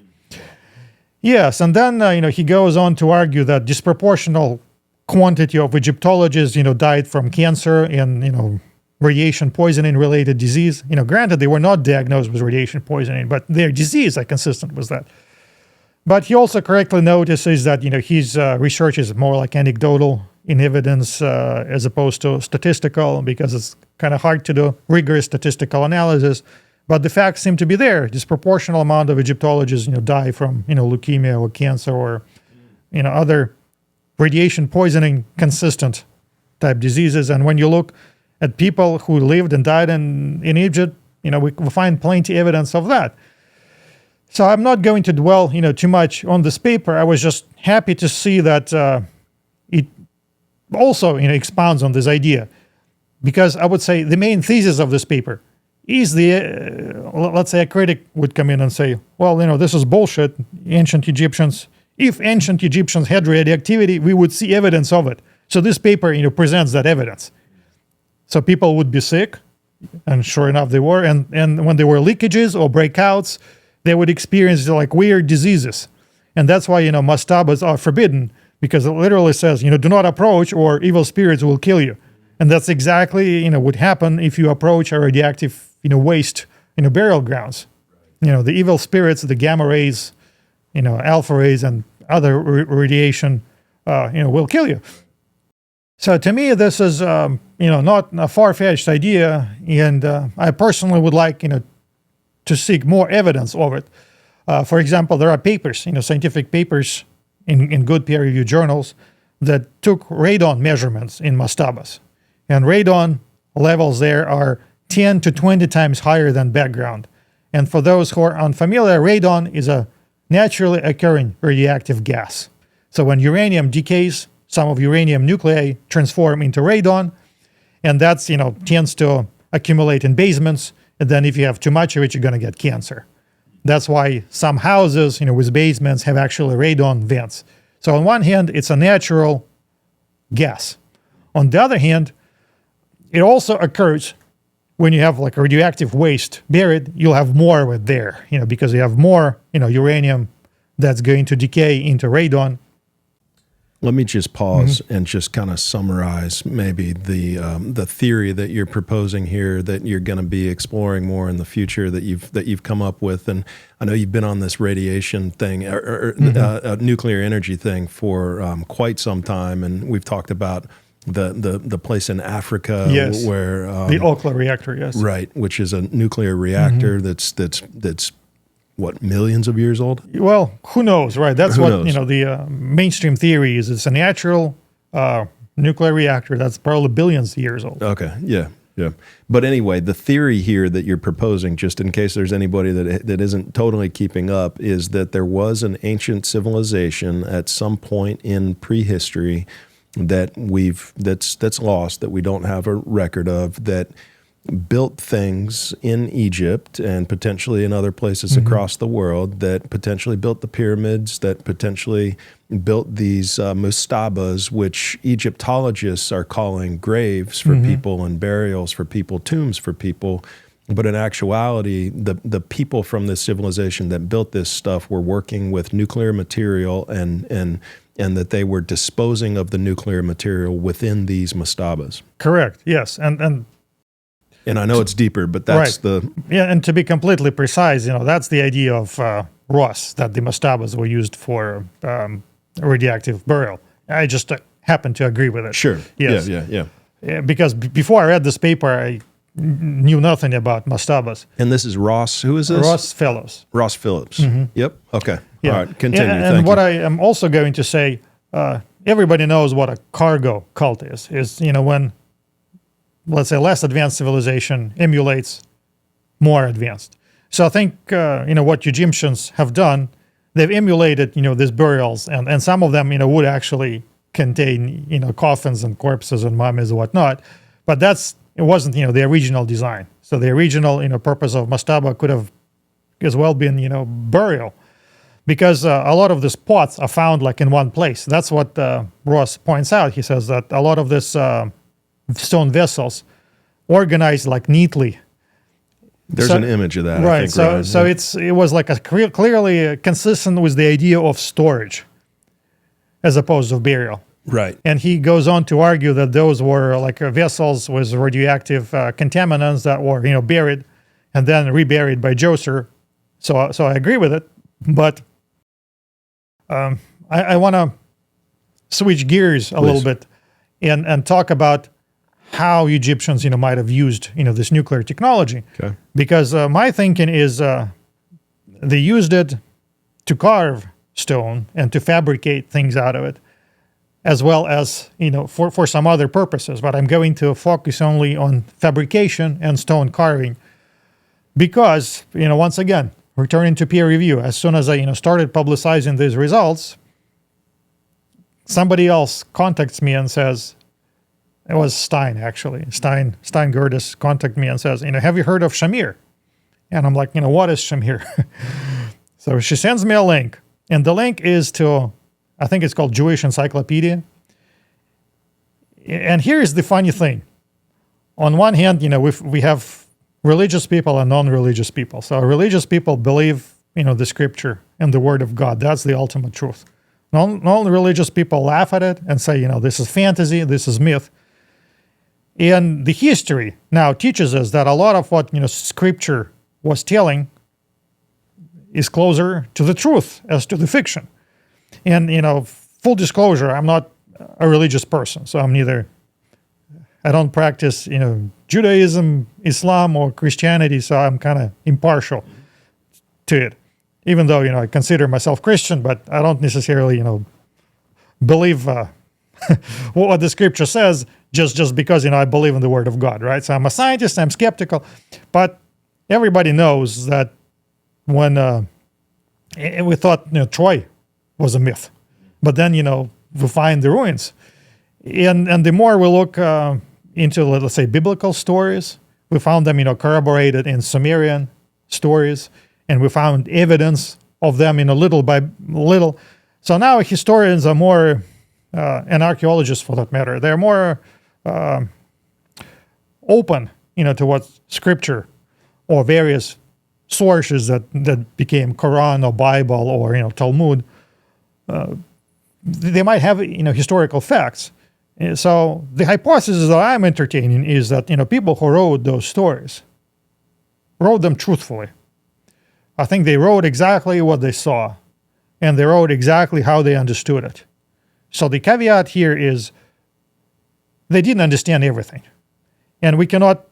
Yes, and then he goes on to argue that disproportional quantity of Egyptologists died from cancer and radiation poisoning related disease. Granted, they were not diagnosed with radiation poisoning, but their disease are consistent with that. But he also correctly notices that his research is more like anecdotal in evidence as opposed to statistical, because it's kind of hard to do rigorous statistical analysis. But the facts seem to be there. Disproportional amount of Egyptologists, die from, leukemia or cancer or, other radiation poisoning consistent type diseases. And when you look at people who lived and died in Egypt, we find plenty evidence of that. So I'm not going to dwell, too much on this paper. I was just happy to see that it also, expounds on this idea. because I would say the main thesis of this paper is let's say a critic would come in and say, well, this is bullshit. If ancient Egyptians had radioactivity, we would see evidence of it. So this paper, presents that evidence. So people would be sick, and sure enough they were. And when there were leakages or breakouts, they would experience like weird diseases. And that's why, mastabas are forbidden, because it literally says, do not approach or evil spirits will kill you. And that's exactly, would happen if you approach a radioactive, waste, burial grounds. The evil spirits, the gamma rays, alpha rays and other radiation, will kill you. So to me, this is, not a far-fetched idea, and I personally would like, to seek more evidence of it. For example, there are papers, scientific papers in good peer-reviewed journals that took radon measurements in mastabas, and radon levels there are 10 to 20 times higher than background. And for those who are unfamiliar, radon is a naturally occurring radioactive gas. So when uranium decays, some of uranium nuclei transform into radon, and that's, tends to accumulate in basements. And then if you have too much of it, you're going to get cancer. That's why some houses, with basements have actually radon vents. So on one hand, it's a natural gas. On the other hand, it also occurs when you have like radioactive waste buried, you'll have more of it there, because you have more, uranium that's going to decay into radon. Let me just pause and just kind of summarize maybe the theory that you're proposing here, that you're going to be exploring more in the future, that you've come up with. And I know you've been on this radiation thing, nuclear energy thing for quite some time, and we've talked about the place in Africa, yes, where the Okla reactor, yes, right, which is a nuclear reactor that's what, millions of years old? Well, who knows, right? That's the mainstream theory is. It's a natural nuclear reactor that's probably billions of years old. Okay, yeah. But anyway, the theory here that you're proposing, just in case there's anybody that isn't totally keeping up, is that there was an ancient civilization at some point in prehistory that's lost, that we don't have a record of, that built things in Egypt and potentially in other places across the world, that potentially built the pyramids, that potentially built these mastabas, which Egyptologists are calling graves for people and burials for people, tombs for people. But in actuality, the people from this civilization that built this stuff were working with nuclear material, and that they were disposing of the nuclear material within these mastabas. Correct, yes. And I know it's deeper, but that's right. And to be completely precise, that's the idea of Ross, that the mastabas were used for radioactive burial. I just happen to agree with it. Sure. Yes. Yeah. Because before I read this paper, I knew nothing about mastabas. And this is Ross. Who is this? Ross Fellows. Ross Phillips. Yep. Okay. Yeah. All right. Continue. And what I am also going to say, everybody knows what a cargo cult is. Is when, let's say, less advanced civilization emulates more advanced. So I think, what Egyptians have done, they've emulated, these burials, and some of them, would actually contain, coffins and corpses and mummies and whatnot. But it wasn't, the original design. So the original, purpose of mastaba could have as well been, burial. Because a lot of these pots are found like in one place. That's what Ross points out. He says that a lot of this stone vessels organized like neatly. There's an image of that, right? I think, So it was like clearly consistent with the idea of storage, as opposed to burial. Right. And he goes on to argue that those were like vessels with radioactive contaminants that were buried and then reburied by Djoser. So I agree with it, but I want to switch gears a little bit and talk about how Egyptians, might have used, this nuclear technology. Okay. Because my thinking is they used it to carve stone and to fabricate things out of it, as well as, for some other purposes. But I'm going to focus only on fabrication and stone carving because, once again, returning to peer review, as soon as I, started publicizing these results, somebody else contacts me and says, It was Stein, actually. Stein Gerdes contacted me and says, have you heard of Shamir? And I'm like, what is Shamir? So she sends me a link. And the link is to, I think it's called Jewish Encyclopedia. And here is the funny thing. On one hand, we have religious people and non-religious people. So religious people believe, the scripture and the word of God. That's the ultimate truth. Non-religious people laugh at it and say, this is fantasy, this is myth. And the history now teaches us that a lot of what, scripture was telling is closer to the truth as to the fiction. And, full disclosure, I'm not a religious person, so I don't practice, Judaism, Islam, or Christianity, so I'm kind of impartial to it. Even though, I consider myself Christian, but I don't necessarily, believe what the scripture says just because, I believe in the word of God, right? So I'm a scientist, I'm skeptical, but everybody knows that when we thought, Troy was a myth, but then, we find the ruins. And the more we look into, let's say, biblical stories, we found them, corroborated in Sumerian stories, and we found evidence of them, little by little. So now historians are more, and archaeologists for that matter, they're more open, to what scripture or various sources that became Quran or Bible or, Talmud, they might have, historical facts. So the hypothesis that I'm entertaining is that, people who wrote those stories wrote them truthfully. I think they wrote exactly what they saw, and they wrote exactly how they understood it. So the caveat here is they didn't understand everything. And we cannot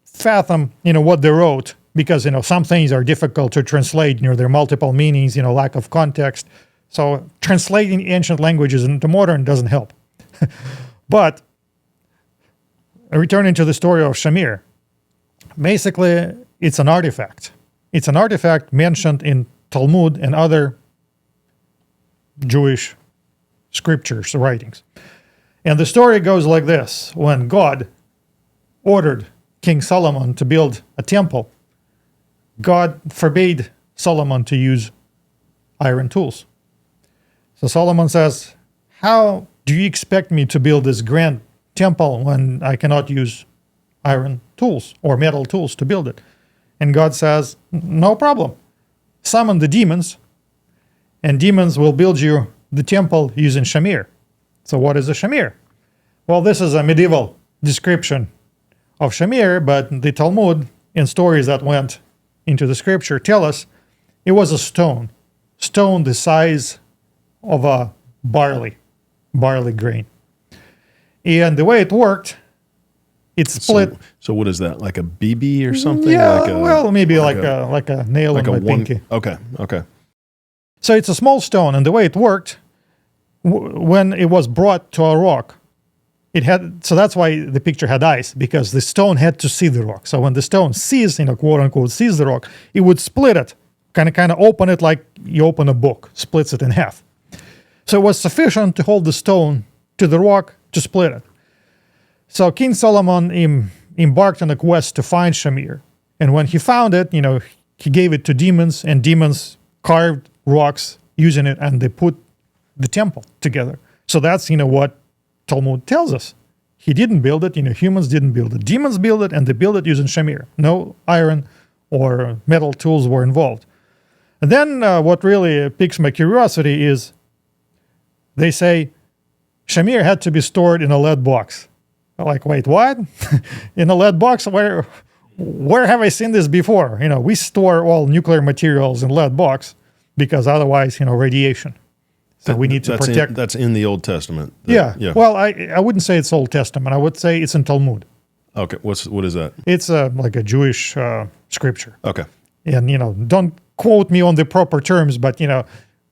fathom, what they wrote because, some things are difficult to translate, there are multiple meanings, lack of context. So translating ancient languages into modern doesn't help. But returning to the story of Shamir, basically it's an artifact. It's an artifact mentioned in Talmud and other Jewish scriptures, writings. And the story goes like this. When God ordered King Solomon to build a temple, God forbade Solomon to use iron tools. So Solomon says, how do you expect me to build this grand temple when I cannot use iron tools or metal tools to build it? And God says, no problem. Summon the demons, and demons will build you the temple using Shamir. So what is a Shamir? Well, this is a medieval description of Shamir, but the Talmud and stories that went into the scripture tell us it was a stone the size of a barley grain. And the way it worked, it split. So what is that? Like a BB or something? Yeah, maybe like a nail on my pinky. Okay. So it's a small stone, and the way it worked, when it was brought to a rock, so that's why the picture had eyes, because the stone had to see the rock. So when the stone sees, quote unquote, sees the rock, it would split it, kind of open it like you open a book, splits it in half. So it was sufficient to hold the stone to the rock to split it. So King Solomon embarked on a quest to find Shamir. And when he found it, he gave it to demons, and demons carved rocks using it, and they put the temple together. So that's, what Talmud tells us. He didn't build it, humans didn't build it. Demons build it, and they build it using Shamir. No iron or metal tools were involved. And then what really piques my curiosity is they say Shamir had to be stored in a lead box. I'm like, wait, what? In a lead box? Where have I seen this before? We store all nuclear materials in lead box because otherwise, radiation. So we need to protect. That's in the Old Testament. Yeah. Well, I wouldn't say it's Old Testament. I would say it's in Talmud. Okay. What is that? It's like a Jewish scripture. Okay. And, don't quote me on the proper terms, but,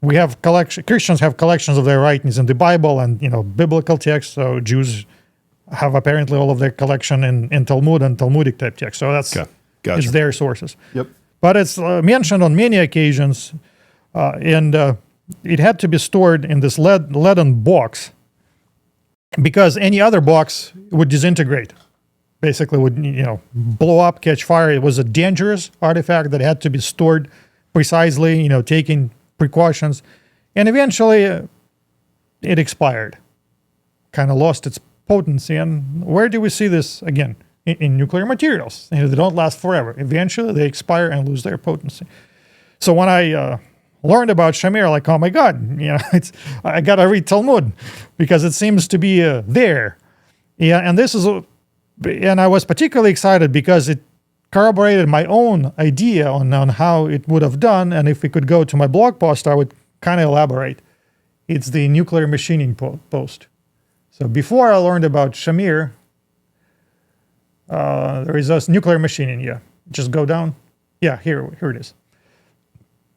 we have Christians have collections of their writings in the Bible and, biblical texts. So Jews have apparently all of their collection in Talmud and Talmudic type texts. So that's it's their sources. Yep. But it's mentioned on many occasions, and it had to be stored in this leaden box because any other box would disintegrate. Basically would, blow up, catch fire. It was a dangerous artifact that had to be stored precisely, taking precautions. And eventually it expired, kind of lost its potency. And where do we see this again? In nuclear materials. They don't last forever. Eventually they expire and lose their potency. So when I learned about Shamir, like, oh my God, I got to read Talmud because it seems to be there. Yeah, and I was particularly excited because it corroborated my own idea on how it would have done. And if we could go to my blog post, I would kind of elaborate. It's the nuclear machining post. So before I learned about Shamir, there is a nuclear machining. Yeah, just go down. Yeah, here it is.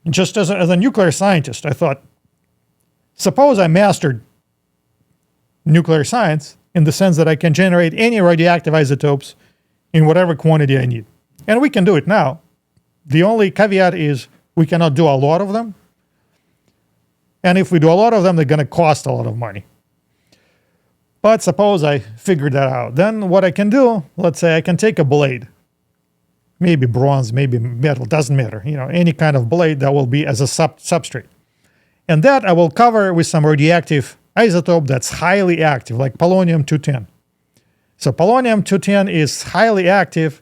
Just as a nuclear scientist, I thought, suppose I mastered nuclear science in the sense that I can generate any radioactive isotopes in whatever quantity I need. And we can do it now. The only caveat is we cannot do a lot of them. And if we do a lot of them, they're going to cost a lot of money. But suppose I figured that out. Then what I can do, let's say I can take a blade, maybe bronze, maybe metal, doesn't matter, any kind of blade that will be as a substrate. And that I will cover with some radioactive isotope that's highly active, like polonium-210. So polonium-210 is highly active,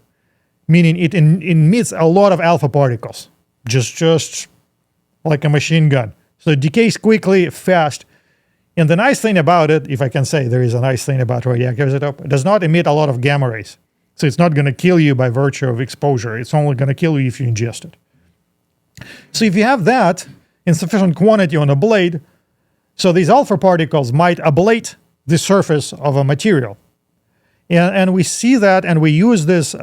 meaning it emits a lot of alpha particles, just like a machine gun. So it decays quickly, fast. And the nice thing about it, if I can say there is a nice thing about radioactive isotope, it does not emit a lot of gamma rays. So it's not going to kill you by virtue of exposure. It's only going to kill you if you ingest it. So if you have that in sufficient quantity on a blade, so these alpha particles might ablate the surface of a material. And we see that, and we use this,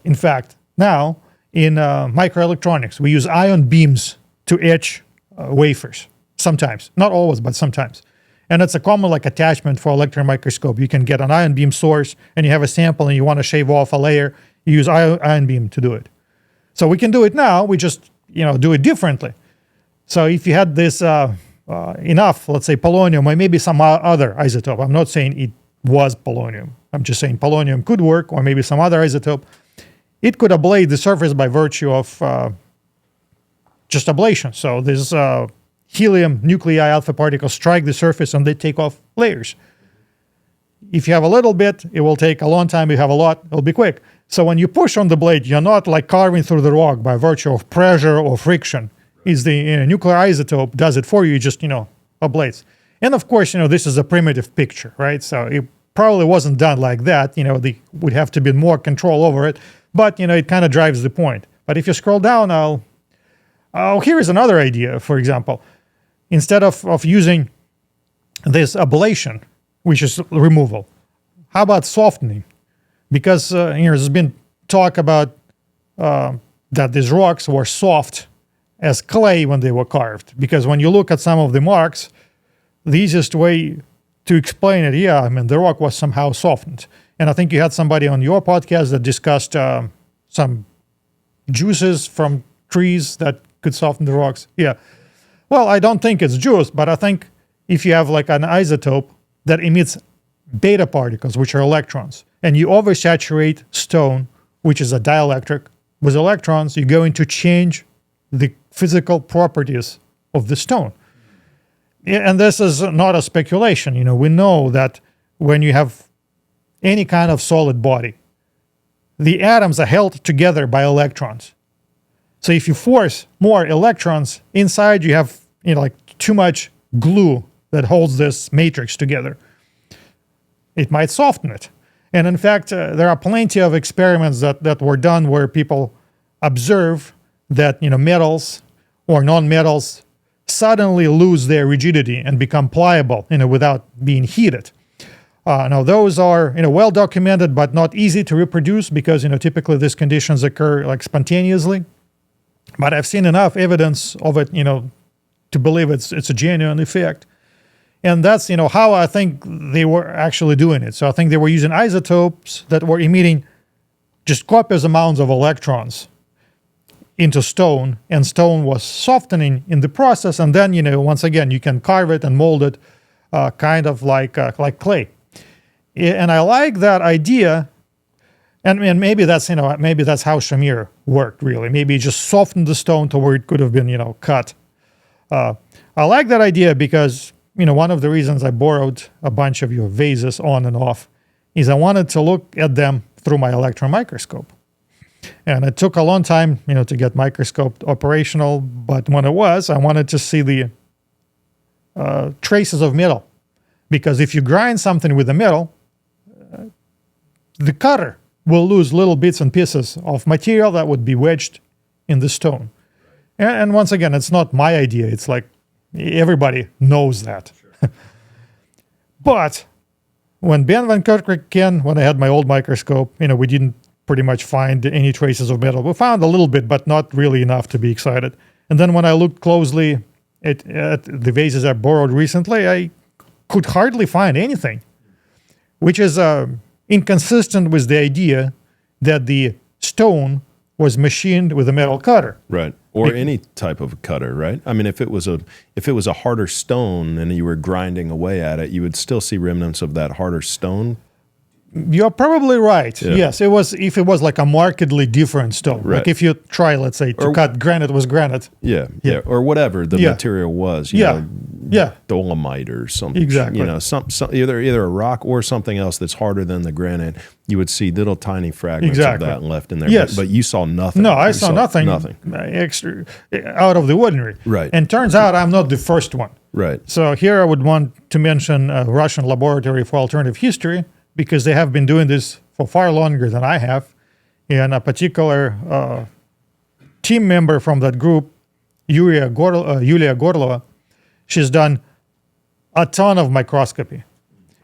in fact, now in microelectronics. We use ion beams to etch wafers, sometimes. Not always, but sometimes. And it's a common attachment for electron microscope. You can get an ion beam source, and you have a sample, and you want to shave off a layer. You use ion beam to do it. So we can do it now. We just do it differently. So if you had this enough, let's say polonium, or maybe some other isotope. I'm not saying it was polonium. I'm just saying polonium could work, or maybe some other isotope. It could ablate the surface by virtue of just ablation. So this helium nuclei alpha particles strike the surface and they take off layers. If you have a little bit, it will take a long time. If you have a lot, it'll be quick. So when you push on the blade, you're not carving through the rock by virtue of pressure or friction. Is the nuclear isotope does it for you, just, ablates. And of course, this is a primitive picture, right? So it probably wasn't done like that. They would have to be more control over it. But, it kind of drives the point. But if you scroll down, here is another idea, for example. Instead of using this ablation, which is removal, how about softening? Because there's been talk about that these rocks were soft as clay when they were carved. Because when you look at some of the marks, the easiest way to explain it, the rock was somehow softened. And I think you had somebody on your podcast that discussed some juices from trees that could soften the rocks. Yeah. Well, I don't think it's juice, but I think if you have an isotope that emits beta particles, which are electrons, and you oversaturate stone, which is a dielectric, with electrons, you're going to change the physical properties of the stone. And this is not a speculation. We know that when you have any kind of solid body, the atoms are held together by electrons. So if you force more electrons inside, you have too much glue that holds this matrix together. It might soften it. And in fact, there are plenty of experiments that were done where people observe that metals or non-metals suddenly lose their rigidity and become pliable without being heated. Now those are well documented but not easy to reproduce because typically these conditions occur spontaneously. But I've seen enough evidence of it to believe it's a genuine effect. And that's how I think they were actually doing it. So I think they were using isotopes that were emitting just copious amounts of electrons into stone, and stone was softening in the process. And then once again you can carve it and mold it kind of like clay. And I like that idea. And maybe that's, maybe that's how Shamir worked, really. Maybe he just softened the stone to where it could have been, cut. I like that idea because, one of the reasons I borrowed a bunch of your vases on and off is I wanted to look at them through my electron microscope. And it took a long time, to get microscope operational. But when it was, I wanted to see the traces of metal. Because if you grind something with the metal, the cutter will lose little bits and pieces of material that would be wedged in the stone. And once again, it's not my idea. It's like everybody knows that. Sure. But when Ben Van Kerkhove, when I had my old microscope, we didn't pretty much find any traces of metal. We found a little bit, but not really enough to be excited. And then when I looked closely at the vases I borrowed recently, I could hardly find anything, which is inconsistent with the idea that the stone was machined with a metal cutter. Right. Or any type of cutter, right? I mean, if it was a harder stone and you were grinding away at it, you would still see remnants of that harder stone. You're probably right. Yeah. Yes, if it was like a markedly different stone. Right. Like if you try, let's say, to cut granite with granite. Yeah. Or whatever the material was. You know, dolomite or something. Exactly. Some either a rock or something else that's harder than the granite. You would see little tiny fragments of that left in there. Yes. But you saw nothing. No, I saw nothing. Nothing. Extra out of the ordinary. Right. And turns out I'm not the first one. Right. So here I would want to mention a Russian Laboratory for Alternative History, because they have been doing this for far longer than I have. And a particular team member from that group, Yulia Gorlova, she's done a ton of microscopy.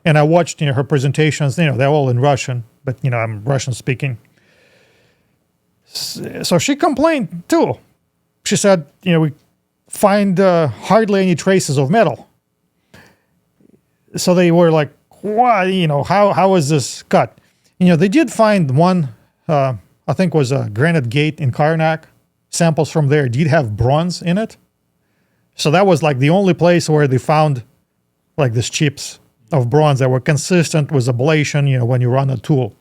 And I watched her presentations, they're all in Russian, but I'm Russian speaking. So she complained too. She said, we find hardly any traces of metal. So they were like, why, how was this cut? They did find one, I think was a granite gate in Karnak. Samples from there did have bronze in it. So that was like the only place where they found like these chips of bronze that were consistent with ablation, when you run a tool.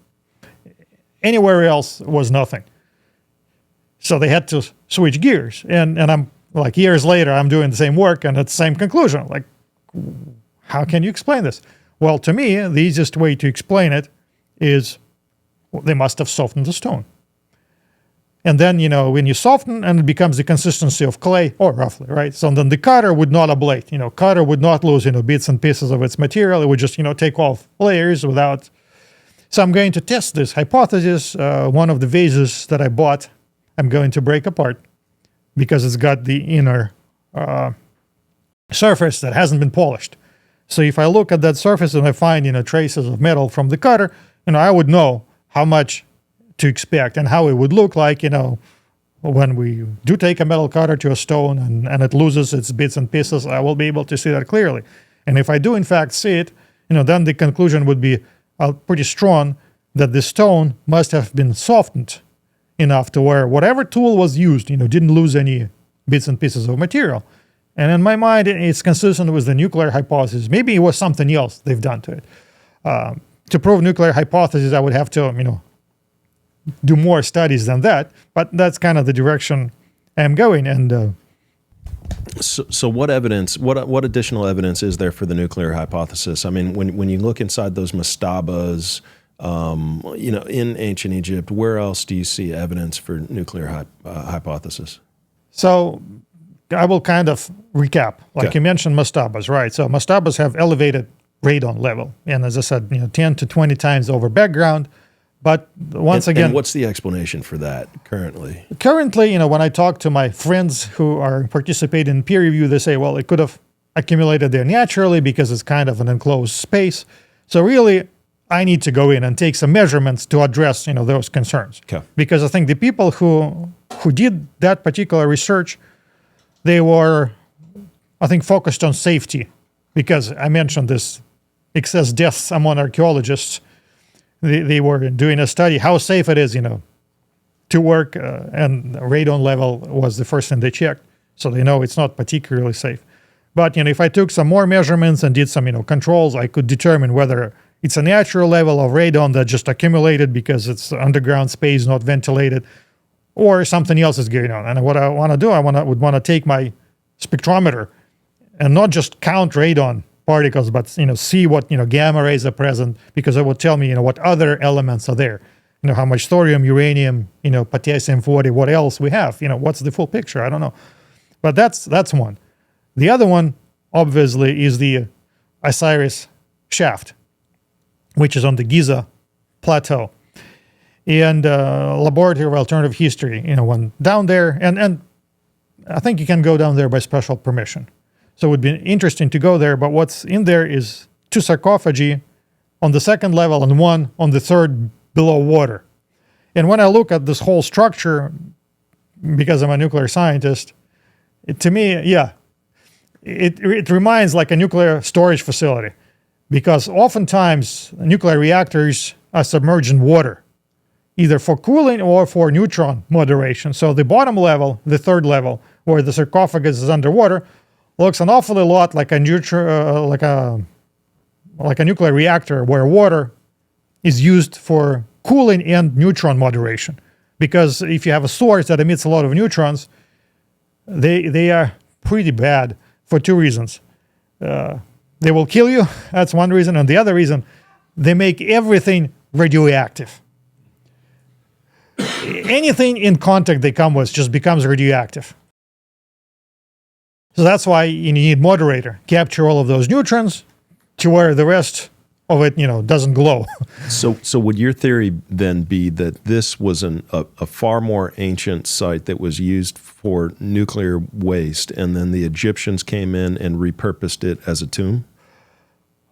Anywhere else was nothing. So they had to switch gears. And I'm like, years later, I'm doing the same work and it's the same conclusion. Like, how can you explain this? Well, to me, the easiest way to explain it is they must have softened the stone. And then, when you soften and it becomes the consistency of clay, or roughly, right? So then the cutter would not ablate. Cutter would not lose, bits and pieces of its material. It would just, take off layers without. So I'm going to test this hypothesis. One of the vases that I bought, I'm going to break apart because it's got the inner surface that hasn't been polished. So if I look at that surface and I find, traces of metal from the cutter, I would know how much to expect and how it would look like, when we do take a metal cutter to a stone and it loses its bits and pieces, I will be able to see that clearly. And if I do in fact see it, then the conclusion would be pretty strong that the stone must have been softened enough to where whatever tool was used, didn't lose any bits and pieces of material. And in my mind, it's consistent with the nuclear hypothesis. Maybe it was something else they've done to it. To prove nuclear hypothesis, I would have to, do more studies than that. But that's kind of the direction I'm going. And so what evidence? What additional evidence is there for the nuclear hypothesis? I mean, when you look inside those mastabas, in ancient Egypt, where else do you see evidence for nuclear hypothesis? So I will kind of recap. Like you mentioned mastabas, right? So mastabas have elevated radon level. And as I said, 10 to 20 times over background. But once again... And what's the explanation for that currently? Currently, when I talk to my friends who are participating in peer review, they say, well, it could have accumulated there naturally because it's kind of an enclosed space. So really, I need to go in and take some measurements to address, those concerns. Okay. Because I think the people who did that particular research, they were, I think, focused on safety. Because I mentioned this excess deaths among archaeologists. They were doing a study how safe it is, to work, and radon level was the first thing they checked. So they know it's not particularly safe. But, if I took some more measurements and did some, controls, I could determine whether it's a natural level of radon that just accumulated because it's underground space, not ventilated, or something else is going on. And what I want to do, would want to take my spectrometer and not just count radon particles, but see what gamma rays are present, because it would tell me what other elements are there. How much thorium, uranium, potassium-40, what else we have. What's the full picture? I don't know. But that's one. The other one, obviously, is the Osiris shaft, which is on the Giza Plateau. And Laboratory of Alternative History, went down there. And I think you can go down there by special permission. So it would be interesting to go there. But what's in there is 2 sarcophagi on the 2nd level and 1 on the 3rd below water. And when I look at this whole structure, because I'm a nuclear scientist, to me, it reminds like a nuclear storage facility, because oftentimes nuclear reactors are submerged in water, either for cooling or for neutron moderation. So the bottom level, the 3rd level, where the sarcophagus is underwater, looks an awfully lot like a nuclear reactor where water is used for cooling and neutron moderation. Because if you have a source that emits a lot of neutrons, they are pretty bad for 2 reasons. They will kill you, that's one reason, and the other reason, they make everything radioactive. Anything in contact they come with just becomes radioactive. So that's why you need moderator, capture all of those neutrons to where the rest of it, doesn't glow. So would your theory then be that this was a far more ancient site that was used for nuclear waste, and then the Egyptians came in and repurposed it as a tomb?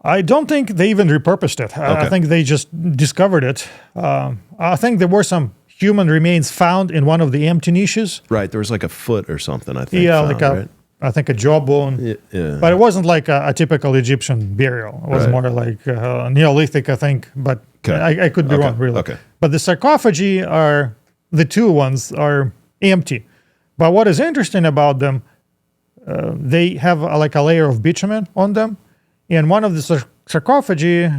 I don't think they even repurposed it. Okay. I think they just discovered it. I think there were some human remains found in one of the empty niches. Right, there was like a foot or something, I think. Yeah, found, right? I think a jawbone. Yeah. But it wasn't like a typical Egyptian burial. It was more like Neolithic, I think. But I could be wrong, really. Okay. But the sarcophagi the 2 ones are empty. But what is interesting about them, they have like a layer of bitumen on them. And one of the sarcophagi,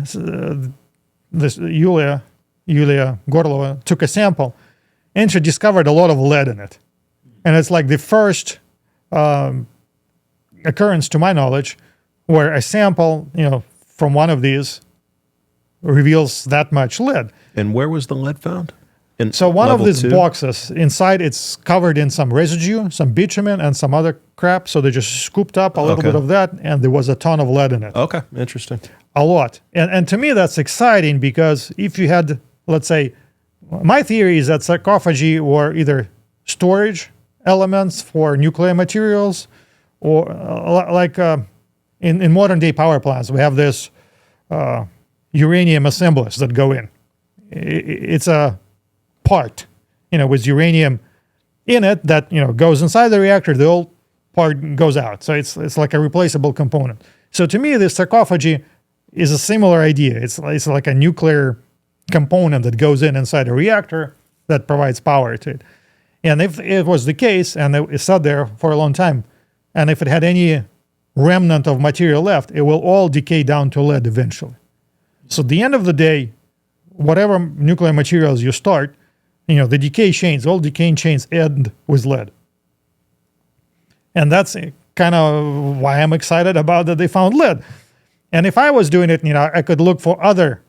this Yulia Gorlova, took a sample, and she discovered a lot of lead in it. And it's like the first occurrence, to my knowledge, where a sample, from one of these reveals that much lead. And where was the lead found? So one of these 2? boxes, inside it's covered in some residue, some bitumen, and some other crap. So they just scooped up a little bit of that, and there was a ton of lead in it. Okay, interesting. A lot. And to me, that's exciting, because if you had, let's say, my theory is that sarcophagi were either storage elements for nuclear materials, or in modern day power plants, we have this uranium assemblies that go in. It's a part, with uranium in it that, goes inside the reactor, the old part goes out. So it's like a replaceable component. So to me, the sarcophagi is a similar idea. It's like a nuclear component that goes inside a reactor that provides power to it. And if it was the case, and it sat there for a long time, and if it had any remnant of material left, it will all decay down to lead eventually. So at the end of the day, whatever nuclear materials you start, the decay chains, all decaying chains end with lead. And that's kind of why I'm excited about that they found lead. And if I was doing it, I could look for other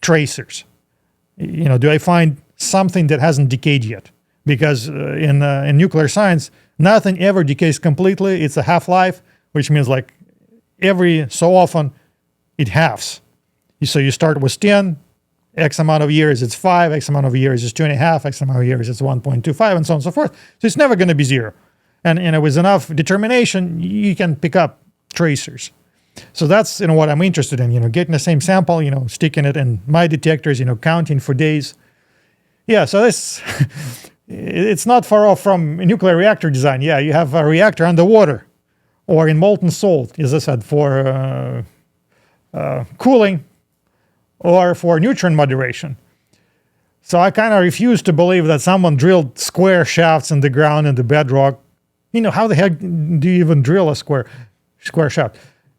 tracers. Do I find something that hasn't decayed yet? Because in nuclear science, nothing ever decays completely. It's a half-life, which means like every so often it halves. So you start with 10, X amount of years it's 5, X amount of years is 2.5, X amount of years it's 1.25, and so on and so forth. So it's never going to be 0. And with enough determination, you can pick up tracers. So that's what I'm interested in, getting the same sample, sticking it in my detectors, counting for days. Yeah, so this... It's not far off from nuclear reactor design. Yeah, you have a reactor underwater or in molten salt, as I said, for cooling or for neutron moderation. So I kind of refuse to believe that someone drilled square shafts in the ground in the bedrock. How the heck do you even drill a square shaft?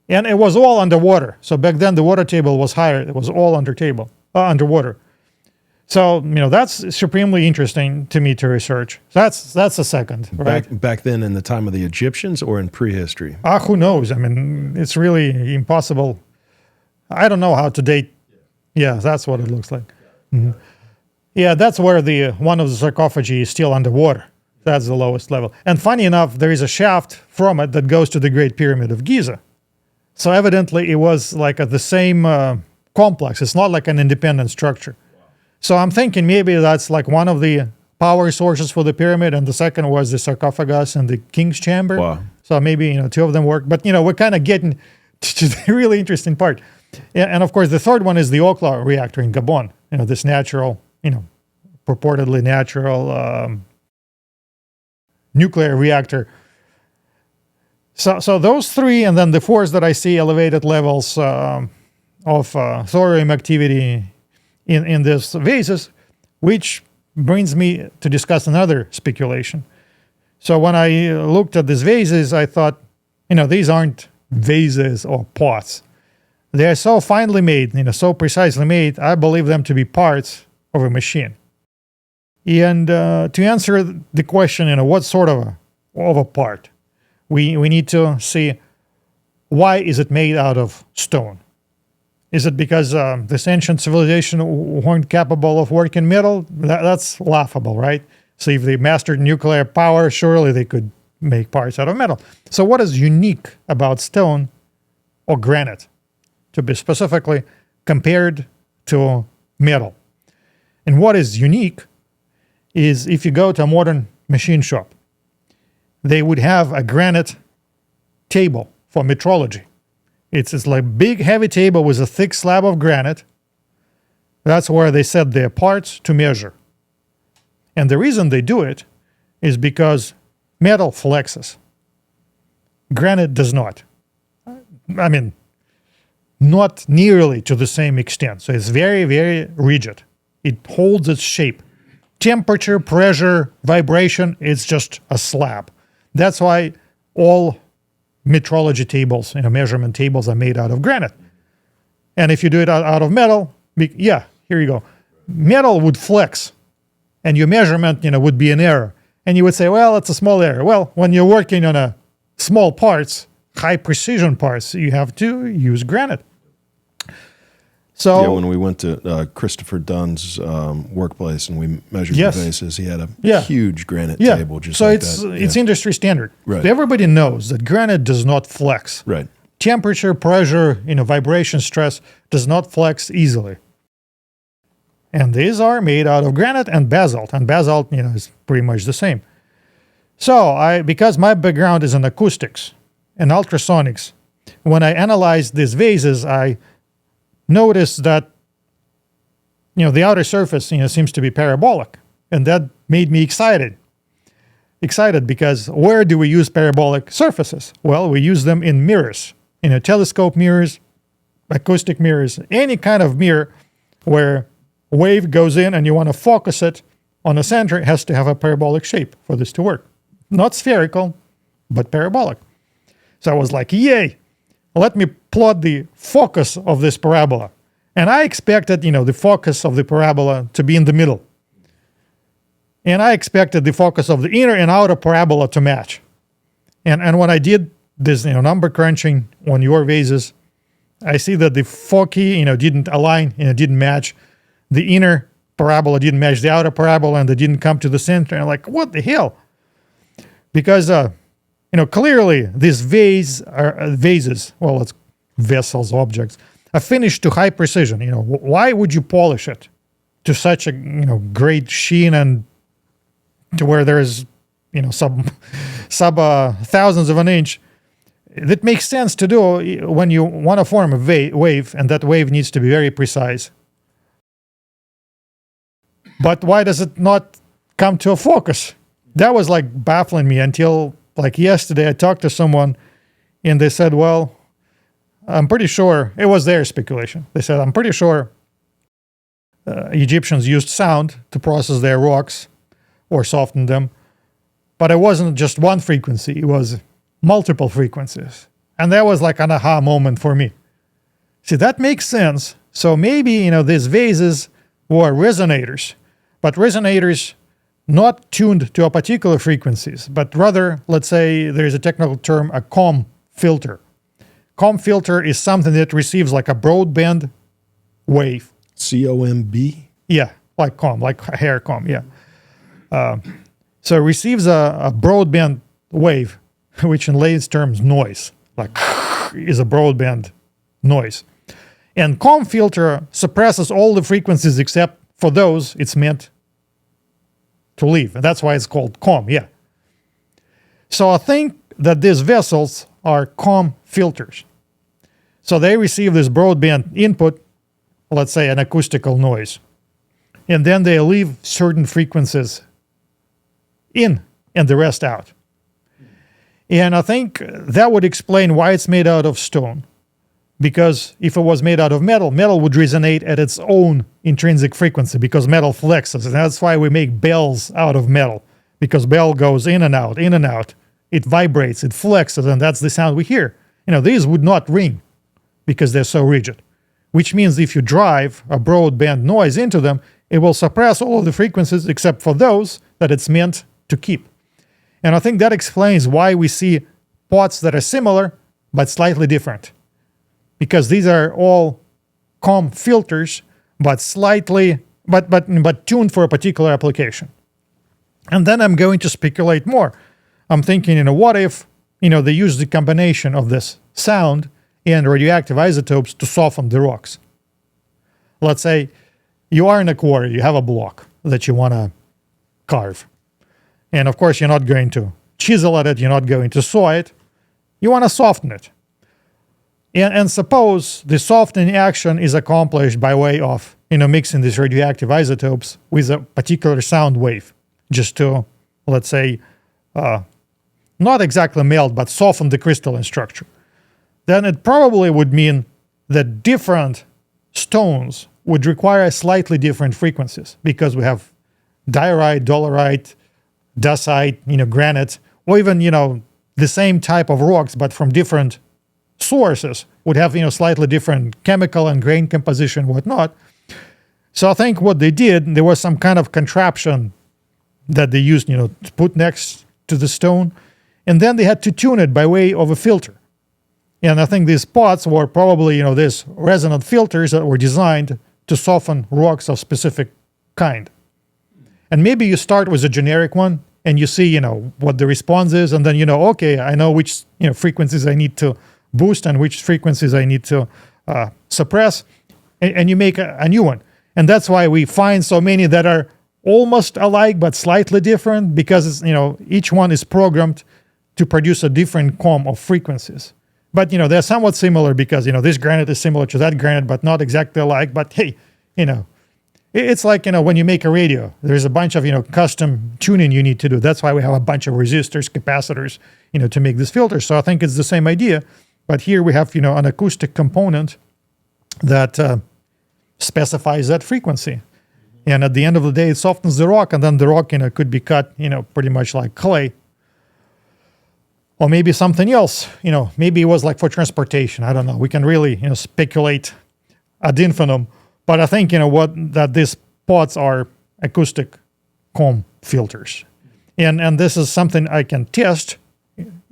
And it was all underwater. So back then the water table was higher. It was all underwater. So, that's supremely interesting to me to research. That's a second, right? Back then in the time of the Egyptians or in prehistory? Who knows? I mean, it's really impossible. I don't know how to date. Yeah, that's what it looks like. Mm-hmm. Yeah, that's where one of the sarcophagi is still underwater. That's the lowest level. And funny enough, there is a shaft from it that goes to the Great Pyramid of Giza. So evidently it was like the same complex. It's not like an independent structure. So I'm thinking maybe that's like one of the power sources for the pyramid, and the second was the sarcophagus and the king's chamber. Wow. So maybe, two of them work. But, we're kind of getting to the really interesting part. And of course, the third one is the Okla reactor in Gabon. This natural, purportedly natural nuclear reactor. So those three, and then the fourth that I see elevated levels of thorium activity in this vases, which brings me to discuss another speculation. So when I looked at these vases, I thought, these aren't vases or pots. They are so finely made, so precisely made, I believe them to be parts of a machine. And to answer the question, what sort of a part, we need to see, why is it made out of stone? Is it because this ancient civilization weren't capable of working metal? That's laughable, right? So if they mastered nuclear power, surely they could make parts out of metal. So what is unique about stone or granite, to be specifically, compared to metal? And what is unique is if you go to a modern machine shop, they would have a granite table for metrology. It's like big heavy table with a thick slab of granite. That's where they set their parts to measure. And the reason they do it is because metal flexes. Granite does not. I mean, not nearly to the same extent. So it's very, very rigid. It holds its shape. Temperature, pressure, vibration, it's just a slab. That's why all metrology tables, measurement tables are made out of granite. And if you do it out of metal, here you go. Metal would flex, and your measurement, would be an error. And you would say, well, it's a small error. Well, when you're working on a small parts, high precision parts, you have to use granite. So when we went to Christopher Dunn's workplace and we measured the vases, he had a huge granite table just like that. So it's industry standard. Right. Everybody knows that granite does not flex. Right. Temperature, pressure, vibration, stress does not flex easily. And these are made out of granite and basalt. And basalt, is pretty much the same. So because my background is in acoustics and ultrasonics, when I analyzed these vases, I noticed that, the outer surface, seems to be parabolic. And that made me excited because where do we use parabolic surfaces? Well, we use them in mirrors, telescope mirrors, acoustic mirrors, any kind of mirror where wave goes in and you want to focus it on the center. It has to have a parabolic shape for this to work. Not spherical, but parabolic. So I was like, yay, let me plot the focus of this parabola. And I expected, the focus of the parabola to be in the middle. And I expected the focus of the inner and outer parabola to match. And when I did this, number crunching on your vases, I see that the foci, didn't align, didn't match. The inner parabola didn't match the outer parabola, and they didn't come to the center. And I'm like, what the hell? Because, clearly these vases, well, it's vessels, objects, are finished to high precision. Why would you polish it to such a, great sheen and to where there's, sub thousandths of an inch? That makes sense to do when you want to form a wave, and that wave needs to be very precise. But why does it not come to a focus? That was like baffling me until like yesterday I talked to someone and they said, well, I'm pretty sure, it was their speculation. They said, I'm pretty sure Egyptians used sound to process their rocks or soften them. But it wasn't just one frequency, it was multiple frequencies. And that was like an aha moment for me. See, that makes sense. So maybe, these vases were resonators, but resonators not tuned to a particular frequencies, but rather, let's say there's a technical term, a COM filter. COM filter is something that receives like a broadband wave. COMB? Yeah, like COM, like hair comb, yeah. So it receives a broadband wave, which in layman's terms, noise, like is a broadband noise. And COM filter suppresses all the frequencies except for those it's meant to leave. And that's why it's called COM, yeah. So I think that these vessels are COM filters. So they receive this broadband input, let's say an acoustical noise, and then they leave certain frequencies in and the rest out. And I think that would explain why it's made out of stone. Because if it was made out of metal, metal would resonate at its own intrinsic frequency because metal flexes. And that's why we make bells out of metal, because bell goes in and out, in and out. It vibrates, it flexes, and that's the sound we hear. These would not ring because they're so rigid, which means if you drive a broadband noise into them, it will suppress all of the frequencies except for those that it's meant to keep. And I think that explains why we see pots that are similar but slightly different. Because these are all COM filters, but slightly, but tuned for a particular application. And then I'm going to speculate more. I'm thinking, what if, they use the combination of this sound and radioactive isotopes to soften the rocks? Let's say you are in a quarry, you have a block that you want to carve. And of course, you're not going to chisel at it, you're not going to saw it. You want to soften it. And suppose the softening action is accomplished by way of, mixing these radioactive isotopes with a particular sound wave, just to, let's say, not exactly melt, but soften the crystalline structure. Then it probably would mean that different stones would require slightly different frequencies, because we have diorite, dolerite, dacite, granite, or even, the same type of rocks, but from different sources would have, slightly different chemical and grain composition, whatnot. So I think what they did, there was some kind of contraption that they used, to put next to the stone, and then they had to tune it by way of a filter. And I think these pots were probably, these resonant filters that were designed to soften rocks of specific kind. And maybe you start with a generic one and you see, what the response is, and then, okay, I know which, frequencies I need to boost and which frequencies I need to suppress, and you make a new one. And that's why we find so many that are almost alike but slightly different, because each one is programmed to produce a different COM of frequencies. But they're somewhat similar because this granite is similar to that granite but not exactly alike. But hey, it's like when you make a radio, there's a bunch of custom tuning you need to do. That's why we have a bunch of resistors, capacitors, to make this filter. So I think it's the same idea. But here we have, an acoustic component that specifies that frequency. And at the end of the day, it softens the rock, and then the rock, could be cut, pretty much like clay. Or maybe something else, maybe it was like for transportation. I don't know. We can really, speculate ad infinitum. But I think, that these pots are acoustic COM filters. And this is something I can test.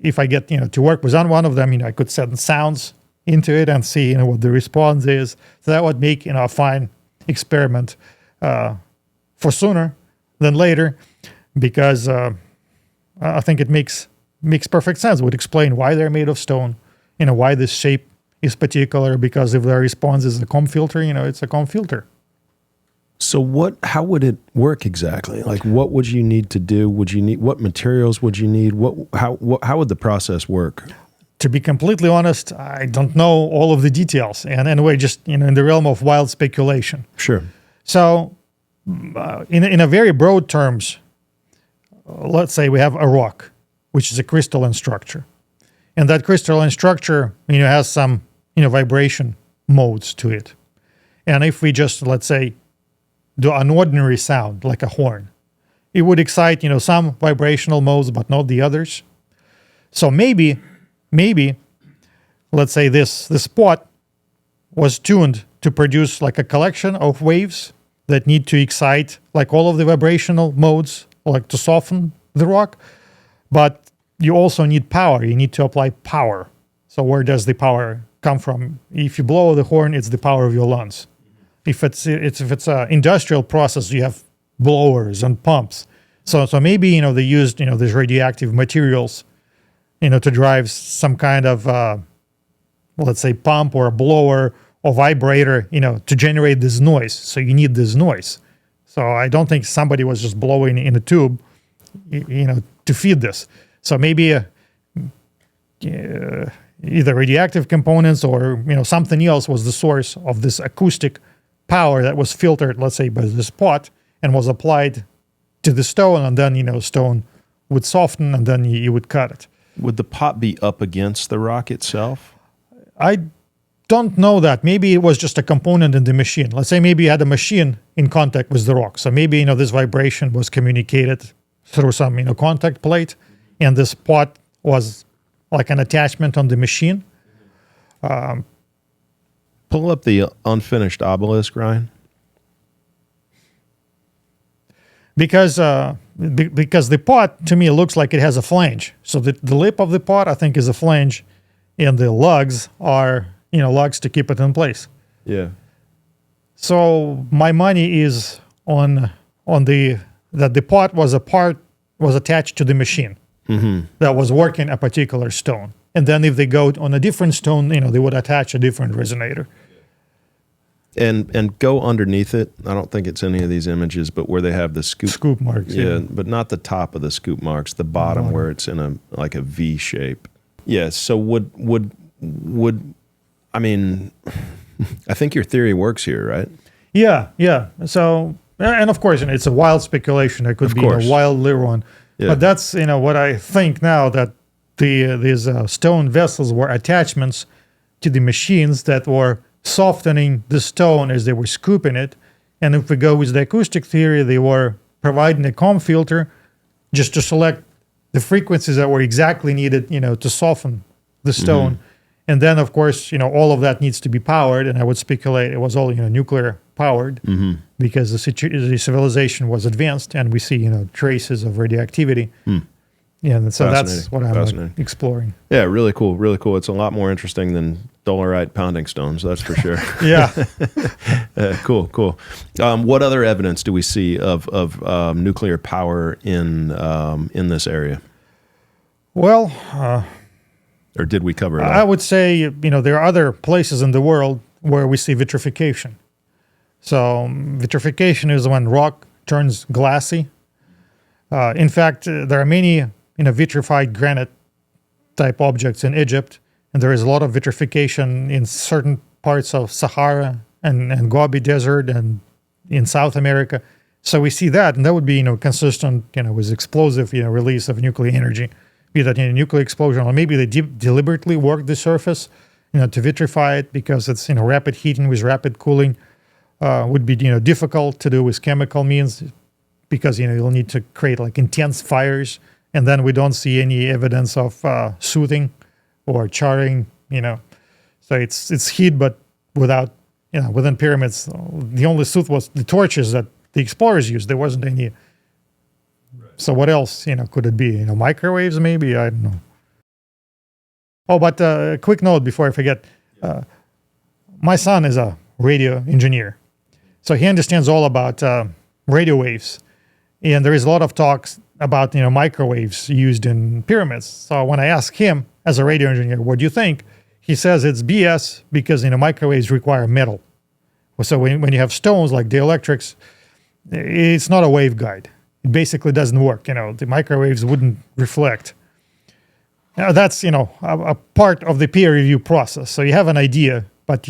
If I get, to work with one of them, I could send sounds into it and see, what the response is. So that would make, a fine experiment for sooner than later, because I think it makes perfect sense. It would explain why they're made of stone, why this shape is particular, because if their response is a COM filter, it's a COM filter. So how would it work exactly? Like, what would you need to do? What materials would you need? How would the process work? To be completely honest, I don't know all of the details. And anyway, just in the realm of wild speculation. Sure. So in a very broad terms, let's say we have a rock, which is a crystalline structure. And that crystalline structure, has some, vibration modes to it. And if we just, let's say, do an ordinary sound like a horn, it would excite, some vibrational modes, but not the others. So maybe let's say this pot was tuned to produce like a collection of waves that need to excite like all of the vibrational modes, like to soften the rock. But you also need power. You need to apply power. So where does the power come from? If you blow the horn, it's the power of your lungs. If it's an industrial process, you have blowers and pumps. So maybe they used these radioactive materials, to drive some kind of let's say pump or a blower or vibrator, to generate this noise. So you need this noise. So I don't think somebody was just blowing in a tube, to feed this. So maybe either radioactive components or something else was the source of this acoustic power that was filtered, let's say, by this pot and was applied to the stone, and then stone would soften, and then you would cut it. Would the pot be up against the rock itself? I don't know that. Maybe it was just a component in the machine. Let's say maybe you had a machine in contact with the rock. So maybe this vibration was communicated through some contact plate, and this pot was like an attachment on the machine. Pull up the unfinished obelisk, Ryan. Because the pot to me looks like it has a flange. So the lip of the pot I think is a flange, and the lugs are lugs to keep it in place. Yeah. So my money is on that the pot was attached to the machine that was working a particular stone, and then if they go on a different stone, they would attach a different resonator. And go underneath it. I don't think it's any of these images, but where they have the scoop marks. Yeah, but not the top of the scoop marks, the bottom where it's in a V shape. Yeah. So would I mean, I think your theory works here, right? Yeah. So, and of course, it's a wild speculation. It could be a wildly wrong. Yeah. But that's what I think now, that these stone vessels were attachments to the machines that were softening the stone as they were scooping it. And if we go with the acoustic theory, they were providing a comb filter just to select the frequencies that were exactly needed, to soften the stone. And then, of course, all of that needs to be powered. And I would speculate it was all, nuclear powered because the civilization was advanced, and we see, traces of radioactivity. Yeah, and so that's what I'm exploring. Yeah, really cool, really cool. It's a lot more interesting than dolerite pounding stones, that's for sure. Yeah. Cool. What other evidence do we see of nuclear power in this area? Well, or did we cover it all? I would say, there are other places in the world where we see vitrification. So vitrification is when rock turns glassy. In fact, there are many vitrified granite type objects in Egypt, and there is a lot of vitrification in certain parts of Sahara and Gobi Desert and in South America. So we see that, and that would be consistent with explosive release of nuclear energy, be that nuclear explosion, or maybe they deliberately work the surface to vitrify it, because it's rapid heating with rapid cooling would be difficult to do with chemical means, because you'll need to create like intense fires, and then we don't see any evidence of soothing or charring. So it's heat, but without within pyramids, the only soot was the torches that the explorers used. There wasn't any. Right. So what else could it be? Microwaves maybe, I don't know. Oh, but a quick note before I forget. My son is a radio engineer, so he understands all about radio waves. And there is a lot of talks about microwaves used in pyramids. So when I ask him as a radio engineer, what do you think? He says it's BS, because microwaves require metal. So when you have stones like dielectrics, it's not a waveguide. It basically doesn't work. The microwaves wouldn't reflect. Now that's a part of the peer review process. So you have an idea, but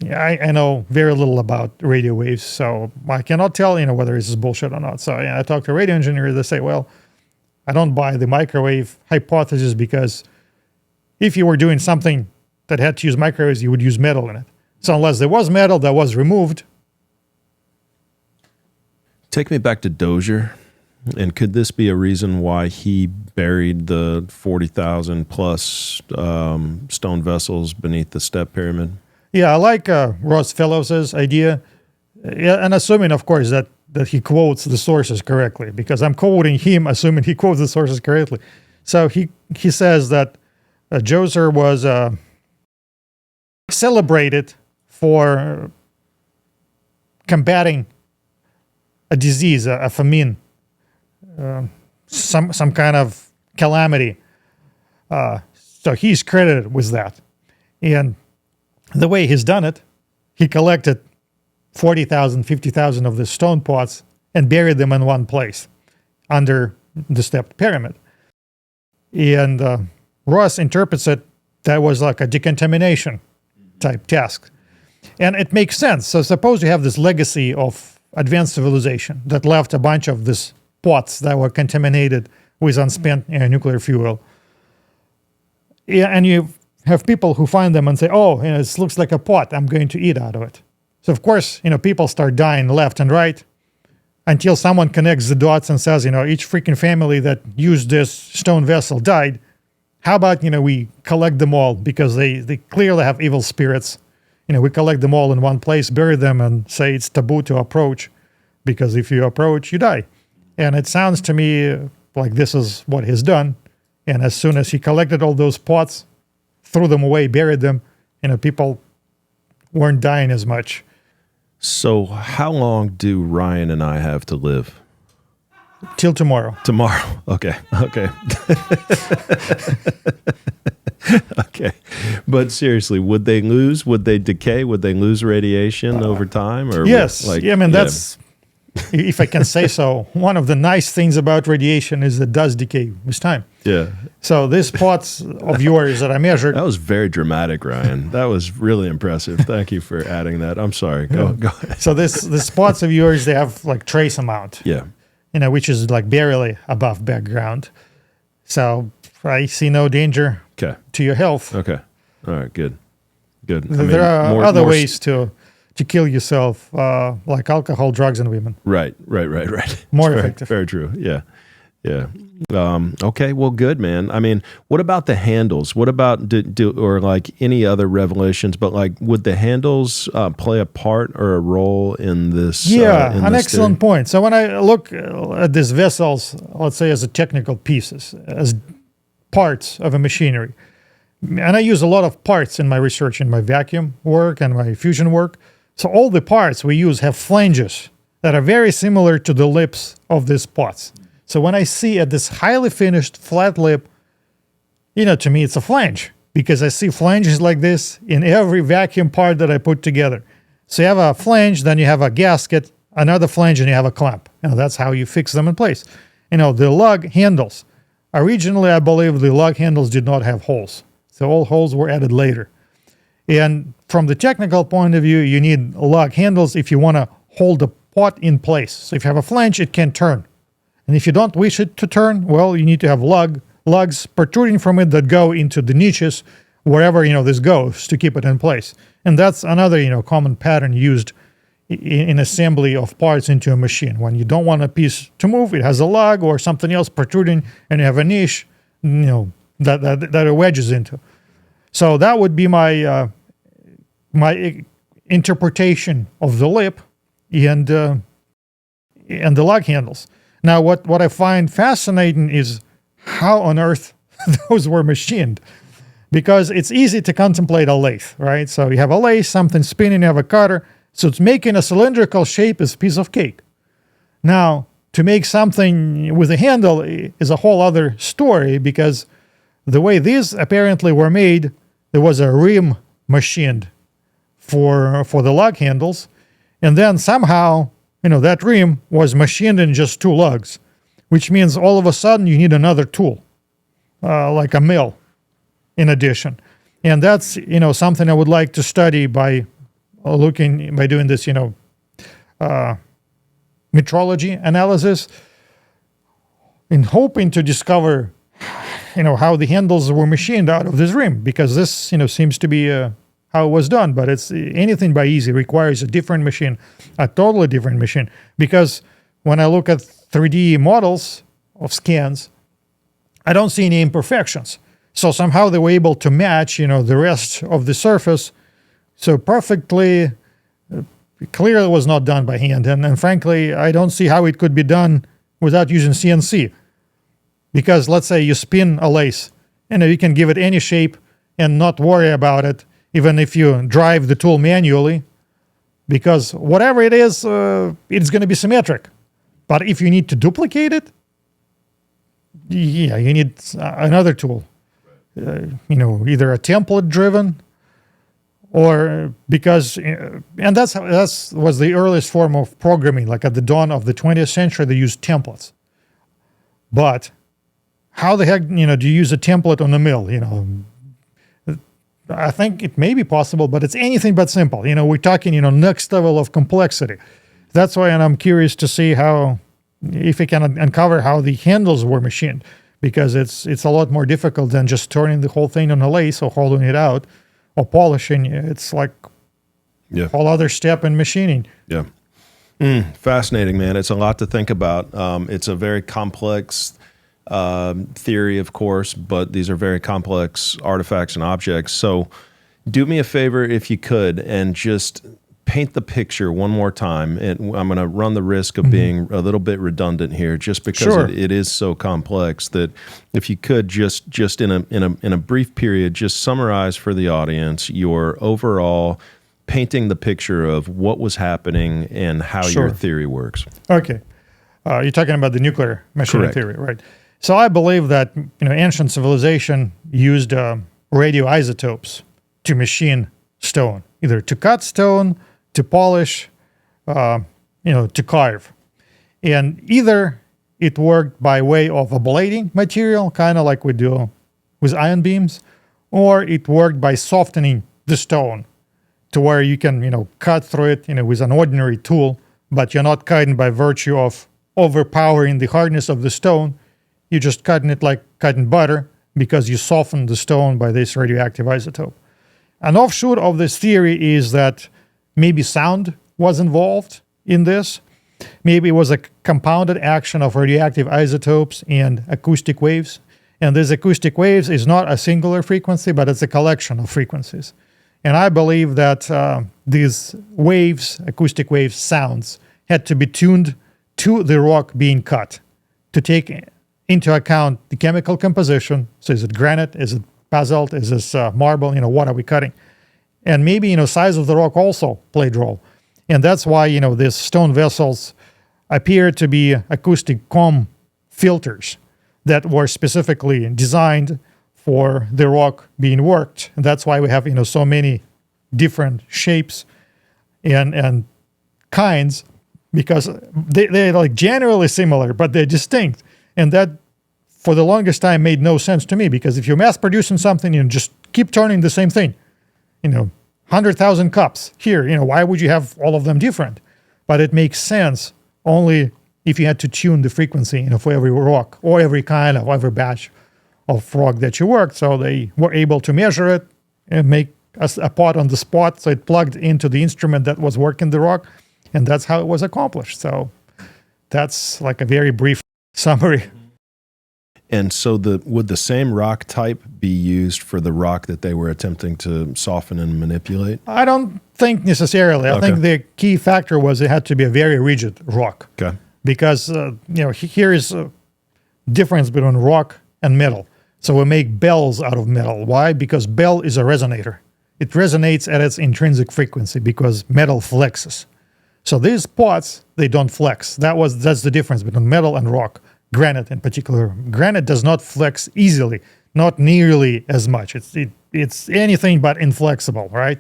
I know very little about radio waves, so I cannot tell, whether this is bullshit or not. So I talk to radio engineers, they say, well, I don't buy the microwave hypothesis, because if you were doing something that had to use microwaves, you would use metal in it. So unless there was metal that was removed. Take me back to Dozier. And could this be a reason why he buried the 40,000 plus stone vessels beneath the step pyramid? Yeah, I like Ross Fellows' idea. Yeah, and assuming, of course, that he quotes the sources correctly, because I'm quoting him, assuming he quotes the sources correctly. So he says that Djoser was celebrated for combating a disease, a famine, some kind of calamity. So he's credited with that. And the way he's done it, he collected 40,000, 50,000 of the stone pots and buried them in one place under the stepped pyramid. And Ross interprets it that was like a decontamination type task. And it makes sense. So suppose you have this legacy of advanced civilization that left a bunch of these pots that were contaminated with unspent nuclear fuel. Yeah, and you have people who find them and say, oh, this looks like a pot, I'm going to eat out of it. So of course, people start dying left and right until someone connects the dots and says, each freaking family that used this stone vessel died. How about, we collect them all because they clearly have evil spirits. We collect them all in one place, bury them, and say it's taboo to approach because if you approach, you die. And it sounds to me like this is what he's done. And as soon as he collected all those pots, threw them away, buried them, people weren't dying as much. So how long do Ryan and I have to live? Till tomorrow. Tomorrow. Okay. Okay. But seriously, would they lose? Would they decay? Would they lose radiation over time? Or yes. That's, if I can say so, one of the nice things about radiation is it does decay with time. Yeah. So these pots of yours that I measured. That was very dramatic, Ryan. That was really impressive. Thank you for adding that. I'm sorry. Go ahead. So this pots of yours, they have like trace amount. Yeah. Which is like barely above background. So I see no danger to your health. Okay. All right. Good. There are other ways to kill yourself, like alcohol, drugs, and women. Right. More effective. Very true. Yeah. Okay. Well, good, man. I mean, what about the handles? What about or like any other revelations? But like, would the handles play a part or a role in this? Yeah, an excellent point. So when I look at these vessels, let's say as a technical pieces, as parts of a machinery, and I use a lot of parts in my research, in my vacuum work and my fusion work. So all the parts we use have flanges that are very similar to the lips of these pots. So when I see at this highly finished flat lip, to me it's a flange because I see flanges like this in every vacuum part that I put together. So you have a flange, then you have a gasket, another flange, and you have a clamp. That's how you fix them in place. The lug handles. Originally, I believe the lug handles did not have holes. So all holes were added later. And from the technical point of view, you need lug handles if you want to hold the pot in place. So if you have a flange, it can turn. And if you don't wish it to turn, well, you need to have lugs protruding from it that go into the niches wherever, this goes to keep it in place. And that's another, common pattern used in assembly of parts into a machine. When you don't want a piece to move, it has a lug or something else protruding, and you have a niche, that it wedges into. So that would be my my interpretation of the lip and the lug handles. Now, what I find fascinating is how on earth those were machined, because it's easy to contemplate a lathe, right? So you have a lathe, something spinning, you have a cutter, so it's making a cylindrical shape is a piece of cake. Now, to make something with a handle is a whole other story, because the way these apparently were made, there was a rim machined for the lug handles, and then somehow that rim was machined in just two lugs, which means all of a sudden you need another tool, like a mill, in addition. And that's, something I would like to study by doing this, metrology analysis, in hoping to discover, how the handles were machined out of this rim, because this, seems to be how it was done, but it's anything by easy requires a different machine, a totally different machine, because when I look at 3D models of scans, I don't see any imperfections. So somehow they were able to match, the rest of the surface. So perfectly, clearly was not done by hand. And frankly, I don't see how it could be done without using CNC. Because let's say you spin a lace, you can give it any shape and not worry about it, even if you drive the tool manually, because whatever it is, it's going to be symmetric. But if you need to duplicate it, yeah, you need another tool. Either a template driven, or because, and that's was the earliest form of programming. Like at the dawn of the 20th century, they used templates. But how the heck, do you use a template on a mill? I think it may be possible, but it's anything but simple. We're talking, next level of complexity. That's why, and I'm curious to see if we can uncover how the handles were machined, because it's a lot more difficult than just turning the whole thing on a lathe or hollowing it out or polishing. It's like a whole other step in machining. Yeah. Fascinating, man. It's a lot to think about. It's a very complex theory, of course, but these are very complex artifacts and objects. So do me a favor, if you could, and just paint the picture one more time. And I'm going to run the risk of being a little bit redundant here, just because it is so complex, that if you could just in a brief period, just summarize for the audience your overall painting the picture of what was happening and how your theory works. Okay. You're talking about the nuclear machining theory, right? So I believe that ancient civilization used radioisotopes to machine stone, either to cut stone, to polish, to carve. And either it worked by way of ablating material, kind of like we do with ion beams, or it worked by softening the stone to where you can, cut through it, with an ordinary tool, but you're not cutting by virtue of overpowering the hardness of the stone. You're just cutting it like cutting butter because you soften the stone by this radioactive isotope. An offshoot of this theory is that maybe sound was involved in this. Maybe it was a compounded action of radioactive isotopes and acoustic waves. And these acoustic waves is not a singular frequency, but it's a collection of frequencies. And I believe that these waves, acoustic waves, sounds, had to be tuned to the rock being cut to take into account the chemical composition. So is it granite? Is it basalt? Is this marble? What are we cutting? And maybe, size of the rock also played role. And that's why, these stone vessels appear to be acoustic comb filters that were specifically designed for the rock being worked. And that's why we have, so many different shapes and kinds, because they're like generally similar, but they're distinct. And that, for the longest time, made no sense to me, because if you're mass producing something, just keep turning the same thing. 100,000 cups here, why would you have all of them different? But it makes sense only if you had to tune the frequency, for every rock or every batch of rock that you worked. So they were able to measure it and make a pot on the spot. So it plugged into the instrument that was working the rock. And that's how it was accomplished. So that's like a very brief summary. And so would the same rock type be used for the rock that they were attempting to soften and manipulate? I don't think necessarily. I think the key factor was it had to be a very rigid rock. Okay. Because, here is a difference between rock and metal. So we make bells out of metal. Why? Because bell is a resonator. It resonates at its intrinsic frequency because metal flexes. So these pots, they don't flex. That's the difference between metal and rock. Granite in particular. Granite does not flex easily, not nearly as much. It's anything but inflexible, right?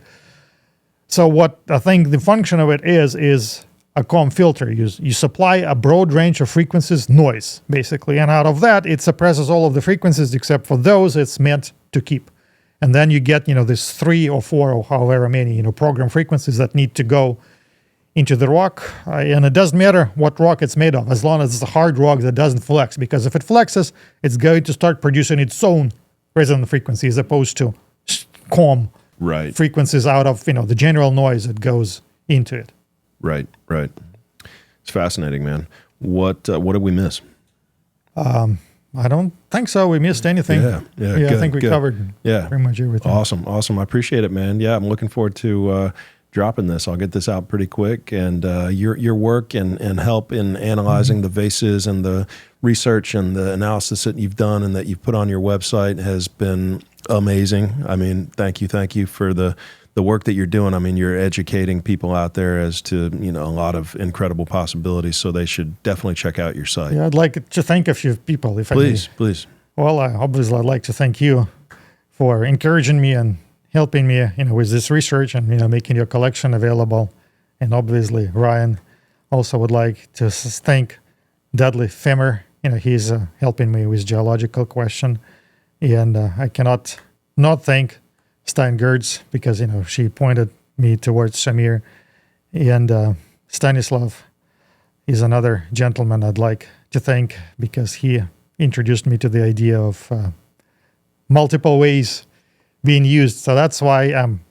So what I think the function of it is a comb filter. You supply a broad range of frequencies, noise, basically. And out of that, it suppresses all of the frequencies except for those it's meant to keep. And then you get, this 3 or 4 or however many, program frequencies that need to go into the rock, and it doesn't matter what rock it's made of, as long as it's a hard rock that doesn't flex, because if it flexes, it's going to start producing its own resonant frequency as opposed to comb frequencies out of the general noise that goes into it. Right. It's fascinating, man. what did we miss? I don't think so. We missed anything. Yeah, I think we covered pretty much everything. Awesome. I appreciate it, man. Yeah, I'm looking forward to dropping this. I'll get this out pretty quick. And your work and help in analyzing the vases and the research and the analysis that you've done and that you've put on your website has been amazing. I mean, thank you for the work that you're doing. I mean, you're educating people out there as to, a lot of incredible possibilities. So they should definitely check out your site. Yeah, I'd like to thank a few people, if please. Well, obviously, I'd like to thank you for encouraging me and helping me, with this research and, making your collection available. And obviously, Ryan also would like to thank Dudley Femmer. He's helping me with geological question. And I cannot not thank Stein Gertz because, she pointed me towards Samir. And Stanislav is another gentleman I'd like to thank because he introduced me to the idea of multiple ways being used. So that's why I'm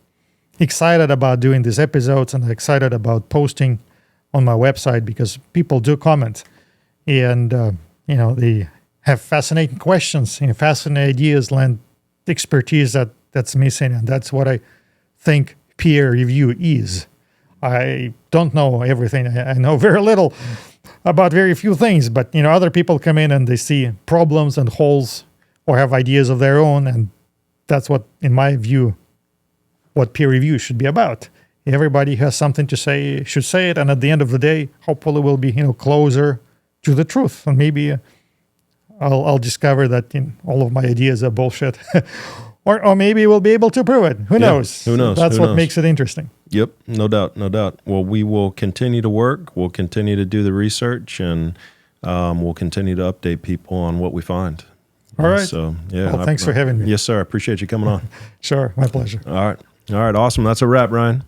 excited about doing these episodes and excited about posting on my website because people do comment and, they have fascinating questions, fascinating ideas, lend expertise that's missing. And that's what I think peer review is. I don't know everything. I know very little about very few things, but, other people come in and they see problems and holes or have ideas of their own. And that's what, in my view, what peer review should be about. Everybody has something to say, should say it. And at the end of the day, hopefully we'll be, closer to the truth. And maybe I'll discover that all of my ideas are bullshit. or maybe we'll be able to prove it. Who knows? Who knows? That's what makes it interesting. Yep, no doubt. Well, we will continue to work. We'll continue to do the research, and we'll continue to update people on what we find. All right. So, yeah. Well, thanks for having me. Yes, sir. I appreciate you coming on. Sure. My pleasure. All right. Awesome. That's a wrap, Ryan.